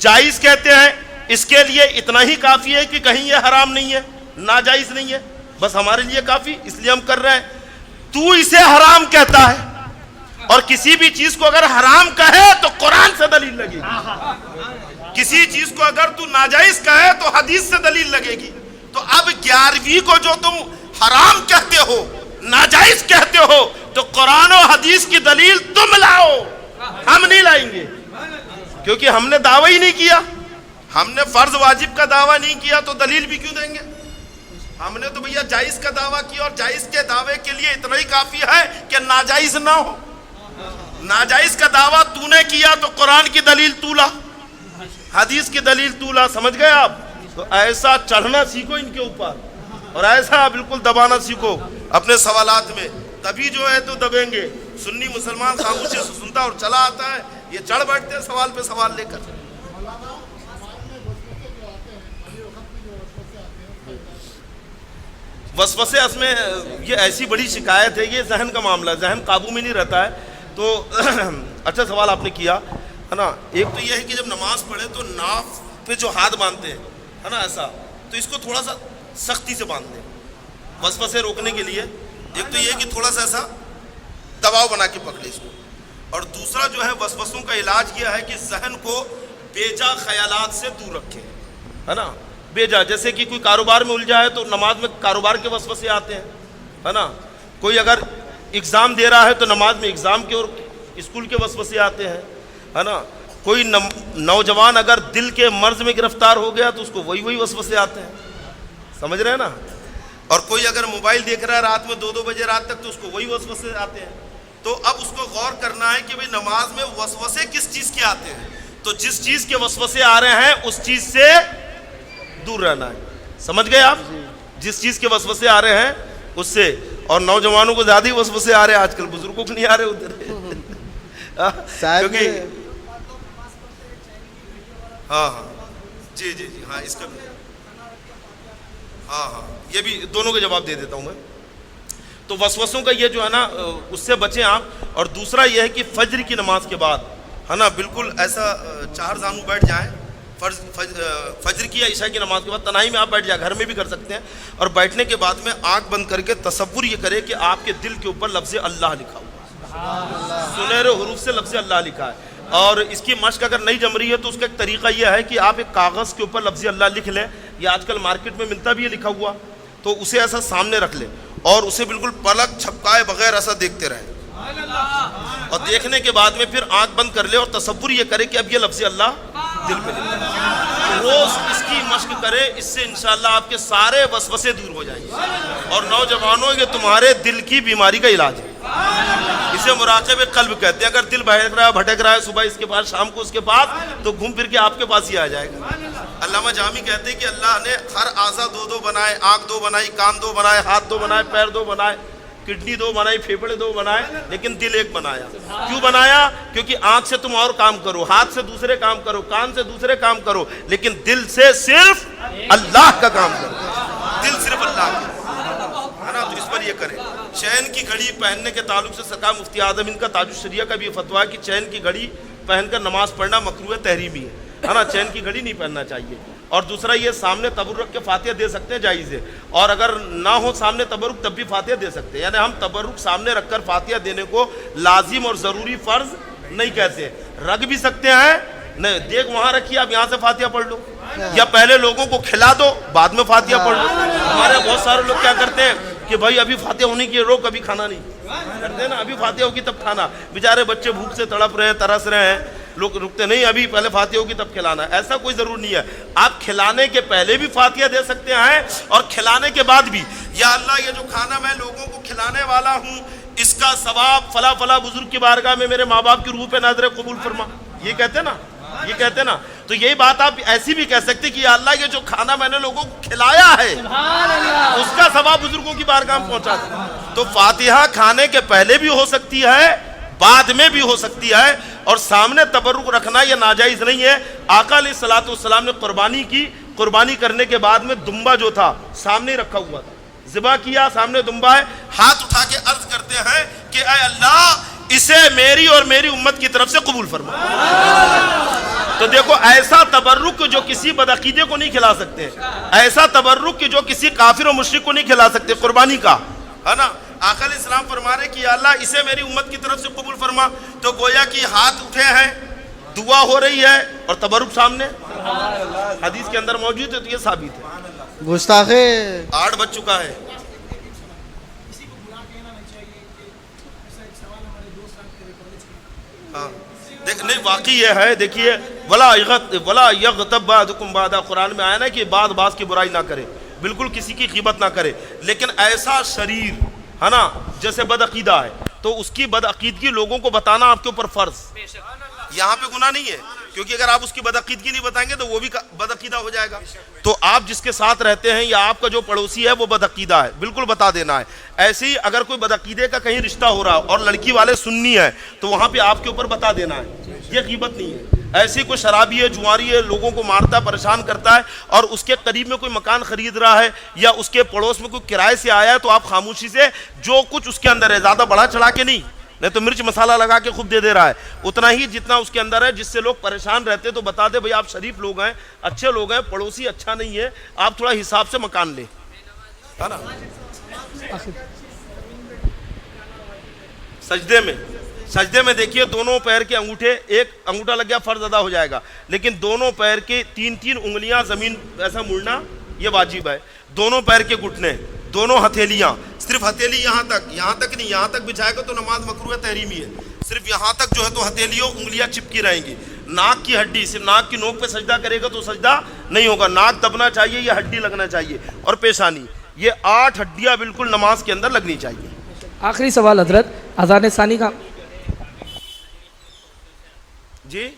جائز کہتے ہیں. اس کے لیے اتنا ہی کافی ہے کہ کہیں یہ حرام نہیں ہے, ناجائز نہیں ہے, بس ہمارے لیے کافی, اس لیے ہم کر رہے ہیں. تو اسے حرام کہتا ہے, اور کسی بھی چیز کو اگر حرام کہے تو قرآن سے دلیل لگے گی, کسی چیز کو اگر تو ناجائز کہے تو حدیث سے دلیل لگے گی. تو اب 11ویں کو جو تم حرام کہتے ہو, ناجائز کہتے ہو, تو قرآن و حدیث کی دلیل تم لاؤ, ہم نہیں لائیں گے, کیونکہ ہم نے دعویٰ ہی نہیں کیا. ہم نے فرض واجب کا دعویٰ نہیں کیا تو دلیل بھی کیوں دیں گے؟ ہم نے تو بھیا جائز کا دعویٰ کیا, اور جائز کے دعوے کے لیے اتنا ہی کافی ہے کہ ناجائز نہ ہو. ناجائز کا دعویٰ تو نے کیا تو قرآن کی دلیل تو لا, حدیث کی دلیل تو لا. سمجھ گئے آپ؟ تو ایسا چڑھنا سیکھو ان کے اوپر, اور ایسا بالکل دبانا سیکھو اپنے سوالات میں, تبھی جو ہے تو دبیں گے. سنی مسلمان خاموشی سے سنتا اور چلا آتا ہے, یہ چڑھ بیٹھتے ہیں سوال پہ سوال لے کر. وسوسے اس میں یہ ایسی بڑی شکایت ہے, یہ ذہن کا معاملہ ہے, ذہن قابو میں نہیں رہتا ہے. تو اچھا سوال آپ نے کیا, ہے نا. ایک تو یہ ہے کہ جب نماز پڑھے تو ناف پہ جو ہاتھ باندھتے ہیں, ہے نا, ایسا, تو اس کو تھوڑا سا سختی سے باندھ دیں وسوسے روکنے کے لیے. ایک تو یہ کہ تھوڑا سا ایسا دباؤ بنا کے پکڑے اس کو. اور دوسرا جو ہے وسوسوں کا علاج یہ ہے کہ ذہن کو بیجا خیالات سے دور رکھیں, ہے نا. بیجا, جیسے کہ کوئی کاروبار میں الجھا ہے تو نماز میں کاروبار کے وسوسے آتے ہیں, ہے نا. کوئی اگر ایگزام دے رہا ہے تو نماز میں ایگزام کے اور اسکول کے وسوسے آتے ہیں, ہے نا. کوئی نوجوان اگر دل کے مرض میں گرفتار ہو گیا تو اس کو وہی وسوسے آتے ہیں, سمجھ رہے ہیں نا. اور کوئی اگر موبائل دیکھ رہا ہے رات میں 2 بجے رات تک تو اس کو وہی وسوسے آتے ہیں. تو اب اس کو غور کرنا ہے کہ بھئی نماز میں وسوسے کس چیز کے آتے ہیں, تو جس چیز کے وسوسے آ رہے ہیں اس چیز سے دور رہنا ہے. سمجھ گئے آپ؟ جس چیز کے وسوسے آ رہے ہیں اس سے. اور نوجوانوں کو زیادہ ہی وسوسے آ رہے ہیں آج کل, بزرگوں کو نہیں آ رہے ادھر. کیونکہ ہاں جی ہاں, اس کا بھی ہاں یہ بھی دونوں کے جواب دے دیتا ہوں میں. تو وسوسوں کا یہ جو ہے نا اس سے بچیں آپ. اور دوسرا یہ ہے کہ فجر کی نماز کے بعد, ہے نا, بالکل ایسا 4 زانو بیٹھ جائیں. فجر کی یا عشاء کی نماز کے بعد تنہائی میں آپ بیٹھ جائیں, گھر میں بھی کر سکتے ہیں. اور بیٹھنے کے بعد میں آنکھ بند کر کے تصور یہ کرے کہ آپ کے دل کے اوپر لفظ اللہ لکھا ہوا, سنہرے حروف سے لفظ اللہ لکھا ہے. اور اس کی مشق اگر نہیں جم رہی ہے تو اس کا ایک طریقہ یہ ہے کہ آپ ایک کاغذ کے اوپر لفظ اللہ لکھ لیں, یا آج کل مارکیٹ میں ملتا بھی ہے لکھا ہوا, تو اسے ایسا سامنے رکھ لیں اور اسے بالکل پلک چھپکائے بغیر ایسا دیکھتے رہیں. اور دیکھنے کے بعد میں پھر آنکھ بند کر لے اور تصور یہ کرے کہ اب یہ لفظ اللہ دل پہ لکھا ہے. روز اس کی مشق کرے, اس سے انشاءاللہ آپ کے سارے وسوسے دور ہو جائیں گے. اور نوجوانوں یہ تمہارے دل کی بیماری کا علاج ہے, اسے مراقبہ قلب کہتے ہیں. اگر دل بھٹک رہا ہے صبح اس کے پاس, شام کو اس کے پاس, تو گھوم پھر کے آپ کے پاس ہی آ جائے گا. علامہ جامی کہتے ہیں کہ اللہ نے ہر اعضا دو بنائے, آنکھ دو بنائی, کان دو بنائے, ہاتھ دو بنائے, پیر دو بنائے, کڈنی دو بنائی, پھیپڑے دو بنائے, لیکن دل ایک بنایا. کیوں بنایا؟ کیونکہ آنکھ سے تم اور کام کرو, ہاتھ سے دوسرے کام کرو, کان سے دوسرے کام کرو, لیکن دل سے صرف اللہ کا کام کرو. دل صرف اللہ کا ہے نا, تو اس پر یہ کریں. چین کی گھڑی پہننے کے تعلق سے سرکار مفتی اعظم ان کا تاج الشریعہ کا بھی یہ فتویٰ ہے کہ چین کی گھڑی پہن کر نماز پڑھنا مکروہ تحریمی ہے نا, چین کی گھڑی نہیں پہننا چاہیے. اور دوسرا یہ سامنے تبرک کے فاتحہ دے سکتے ہیں, جائز ہے. اور اگر نہ ہو سامنے تبرک تب بھی فاتحہ دے سکتے ہیں. یعنی ہم تبرک سامنے رکھ کر فاتحہ دینے کو لازم اور ضروری فرض نہیں کہتے. رکھ بھی سکتے ہیں, نہیں دیکھ وہاں رکھیے, آپ یہاں سے فاتحہ پڑھ لو, یا پہلے لوگوں کو کھلا دو بعد میں فاتحہ پڑھ لو. ہمارے بہت سارے لوگ کیا کرتے ہیں کہ بھائی ابھی فاتحہ ہونے کی روک, ابھی کھانا نہیں کرتے ہیں نا, ابھی فاتحہ ہوگی تب کھانا. بیچارے بچے بھوک سے تڑپ رہے ہیں, ترس رہے ہیں, لوگ رکتے نہیں, ابھی پہلے فاتحہ ہوگی تب کھلانا. ایسا کوئی ضرور نہیں ہے. آپ کھلانے کے پہلے بھی فاتحہ دے سکتے ہیں اور کھلانے کے بعد بھی. یا اللہ یہ جو کھانا میں لوگوں کو کھلانے والا ہوں, اس کا ثواب فلاں فلاں بزرگ کی بارگاہ میں میرے ماں باپ کی روح پہ نظر قبول فرما. یہ کہتے نا, یہ کہتے نا. تو یہی بات آپ ایسی بھی کہہ سکتے کہ یا اللہ یہ جو کھانا میں نے لوگوں کو کھلایا ہے اس کا ثواب بزرگوں کی بارگاہ میں پہنچا دے. تو فاتحہ کھانے کے پہلے بھی ہو سکتی ہے, بعد میں بھی ہو سکتی ہے. اور سامنے تبرک رکھنا یہ ناجائز نہیں ہے. آقا علیہ الصلوۃ والسلام نے قربانی کی, قربانی کرنے کے بعد میں دمبا جو تھا سامنے رکھا ہوا تھا, ذبح کیا, سامنے دمبا ہے, ہاتھ اٹھا کے عرض کرتے ہیں کہ اے اللہ اسے میری اور میری امت کی طرف سے قبول فرما. تو دیکھو ایسا تبرک جو کسی بدعقیدے کو نہیں کھلا سکتے, ایسا تبرک جو کسی کافر و مشرک کو نہیں کھلا سکتے قربانی کا, ہے نا. آقا علیہ السلام فرما رہے کہ یا اللہ اسے میری امت کی طرف سے قبول فرما. تو گویا کہ ہاتھ اٹھے ہیں, دعا ہو رہی ہے اور تبرک سامنے حدیث کے اندر موجود ہے. تو یہ ثابت ہے. گستاخے 8 بج چکا ہے. نہیں واقعی یہ ہے, دیکھیے ولا یغتب بعضکم بعضا, قرآن میں آیا نا کہ بعض کی برائی نہ کرے, بالکل کسی کی غیبت نہ کرے. لیکن ایسا شریر ہے نا جیسے بدعقیدہ ہے, تو اس کی بدعقیدگی لوگوں کو بتانا آپ کے اوپر فرض. یہاں پہ گناہ نہیں ہے, کیونکہ اگر آپ اس کی بدعقیدگی نہیں بتائیں گے تو وہ بھی بدعقیدہ ہو جائے گا. تو آپ جس کے ساتھ رہتے ہیں یا آپ کا جو پڑوسی ہے وہ بدعقیدہ ہے, بالکل بتا دینا ہے. ایسے ہی اگر کوئی بدعقیدے کا کہیں رشتہ ہو رہا اور لڑکی والے سنی ہے تو وہاں پہ آپ کے اوپر بتا دینا ہے. یہ غیبت نہیں ہے. ایسی کوئی شرابی ہے, جواری ہے, لوگوں کو مارتا پریشان کرتا ہے, اور اس کے قریب میں کوئی مکان خرید رہا ہے یا اس کے پڑوس میں کوئی کرائے سے آیا ہے, تو آپ خاموشی سے جو کچھ اس کے اندر ہے, زیادہ بڑھا چڑھا کے نہیں تو مرچ مسالہ لگا کے خوب دے رہا ہے, اتنا ہی جتنا اس کے اندر ہے, جس سے لوگ پریشان رہتے تو بتا دے بھئی آپ شریف لوگ ہیں, اچھے لوگ ہیں, پڑوسی اچھا نہیں ہے, آپ تھوڑا حساب سے مکان لیں, ہے نا. سجدے میں دیکھیے دونوں پیر کے انگوٹھے, ایک انگوٹھا لگ گیا فرض ادا ہو جائے گا, لیکن دونوں پیر کے 3 انگلیاں زمین ایسا مڑنا یہ واجب ہے. دونوں پیر کے گھٹنے, دونوں ہتھیلیاں, صرف ہتھیلی یہاں تک نہیں, یہاں تک بچھائے گا تو نماز مکروہ تحریمی ہے. صرف یہاں تک جو ہے تو ہتھیلیوں انگلیاں چپکی رہیں گی. ناک کی ہڈی, صرف ناک کی نوک پہ سجدہ کرے گا تو سجدہ نہیں ہوگا, ناک دبنا چاہیے, یہ ہڈی لگنا چاہیے, اور پیشانی, یہ 8 ہڈیاں بالکل نماز کے اندر لگنی چاہیے. آخری سوال حضرت, اذان ثانی کا جی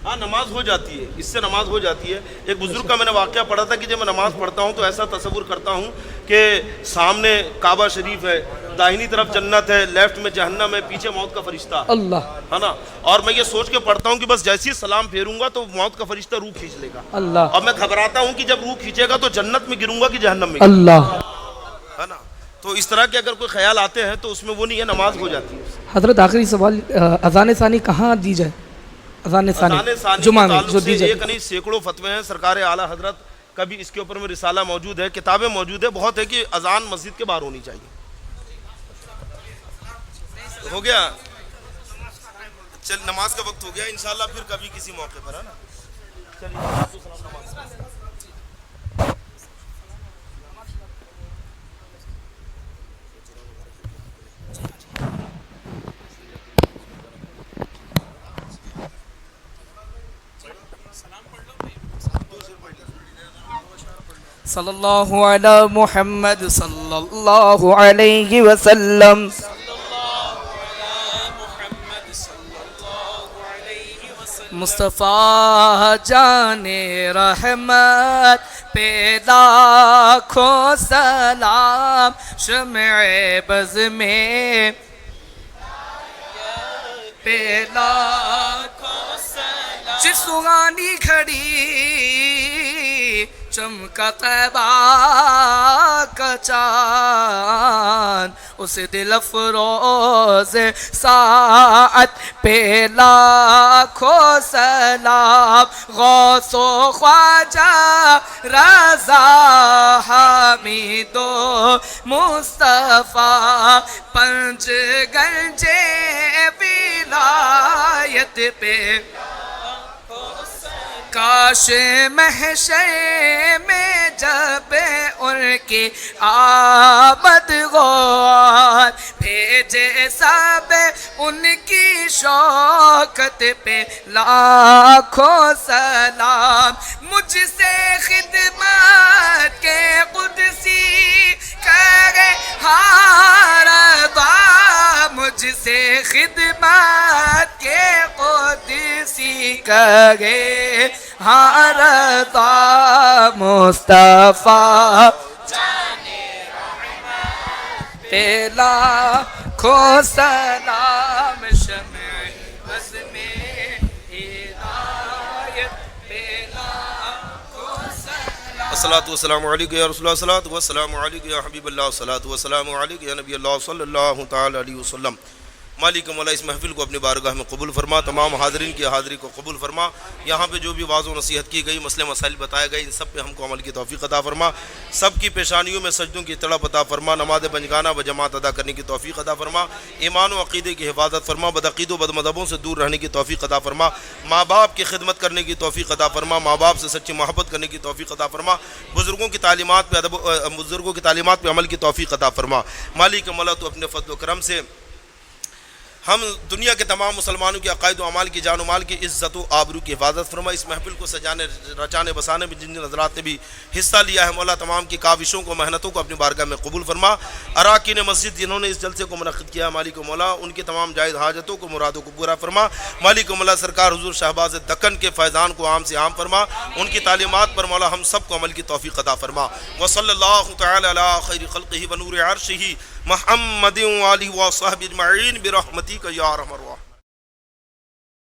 ہاں نماز ہو جاتی ہے, اس سے نماز ہو جاتی ہے. ایک بزرگ کا میں نے واقعہ پڑھا تھا کہ جب میں نماز پڑھتا ہوں تو ایسا تصور کرتا ہوں کہ سامنے کعبہ شریف ہے, داہنی طرف جنت ہے, لیفٹ میں جہنم ہے, پیچھے موت کا فرشتہ اللہ, ہے نا. اور میں یہ سوچ کے پڑھتا ہوں کہ بس جیسے ہی سلام پھیروں گا تو موت کا فرشتہ روح کھینچ لے گا اللہ, اور میں گھبراتا ہوں کہ جب روح کھینچے گا تو جنت میں گروں گا کہ جہنم میں, اللہ, ہے نا. تو اس طرح کے اگر کوئی خیال آتے ہیں تو اس میں وہ نہیں ہے, نماز ہو جاتی ہے. حضرت آخری سوال, اذان ثانی کہاں دی جائے؟ اذان ثانی جمعہ میں جو دی جائے, ایک نہیں سینکڑوں فتوے ہیں, سرکار اعلیٰ حضرت کا بھی اس کے اوپر میں رسالہ موجود ہے, کتابیں موجود ہے, بہت ہے کہ اذان مسجد کے باہر ہونی چاہیے. ہو گیا, چل نماز کا وقت ہو گیا, انشاءاللہ پھر کبھی کسی موقع پر, ہے نا. چلیے. صلی اللہ علی محمد صلی اللہ علیہ وسلم مصطفیٰ جان رحمت پہ لاکھوں سلام شمع بز میں پہ لاکھوں سلام جس سہانی گھڑی چمکا طیبہ کا چاند اس دل افروز ساعت پہ لاکھوں سلام غوث و خواجہ رضا حمید و مصطفیٰ پنج گنج ولایت پہ کاش محشر میں جب ان کی آمد غور بھیجے سب ان کی شوکت پہ لاکھوں سلام مجھ سے خدمت کے قدسی کرے ہر دعا مجھ سے خدمت کے قدسی کرے ہر دعا مصطفیٰ تیلا کھو سلام شمع بز میں ہدایت تیلا کھو سلام الصلاۃ والسلام علیکم یا رسول اللہ الصلاۃ والسلام علیکم یا حبیب اللہ الصلاۃ والسلام علیکم یا نبی اللہ صلی اللہ تعالی علیہ وسلم مالک مولا اس محفل کو اپنی بارگاہ میں قبول فرما تمام حاضرین کی حاضری کو قبول فرما یہاں پہ جو بھی واعظ و نصیحت کی گئی مسئلے مسائل بتائے گئے ان سب پہ ہم کو عمل کی توفیق عطا فرما سب کی پیشانیوں میں سجدوں کی تڑپ عطا فرما نماز پنجگانہ بجماعت ادا کرنے کی توفیق عطا فرما ایمان و عقیدے کی حفاظت فرما بدعقید و بدمذہبوں سے دور رہنے کی توفیق عطا فرما ماں باپ کی خدمت کرنے کی توفیق عطا فرما ماں باپ سے سچی محبت کرنے کی توفیق عطا فرما بزرگوں کی تعلیمات پہ عمل کی توفیق عطا فرما مالک مولا تو اپنے فضل و کرم سے ہم دنیا کے تمام مسلمانوں کے عقائد و اعمال کی جان و مال کی عزت و آبرو کی حفاظت فرما اس محفل کو سجانے رچانے بسانے میں جن حضرات نے بھی حصہ لیا ہے مولا تمام کی کاوشوں کو محنتوں کو اپنی بارگاہ میں قبول فرما اراکین مسجد جنہوں نے اس جلسے کو منعقد کیا مالک مولا ان کی تمام جائز حاجتوں کو مرادوں کو پورا فرما مالک مولا سرکار حضور شہباز دکن کے فیضان کو عام سے عام فرما ان کی تعلیمات پر مولا ہم سب کو عمل کی توفیق عطا فرما وصلی اللہ تعالی علی خیر خلقہ ونور عرشہ محمد وآلہ وصحبہ اجمعین برحمتک یا ارحم الراحمین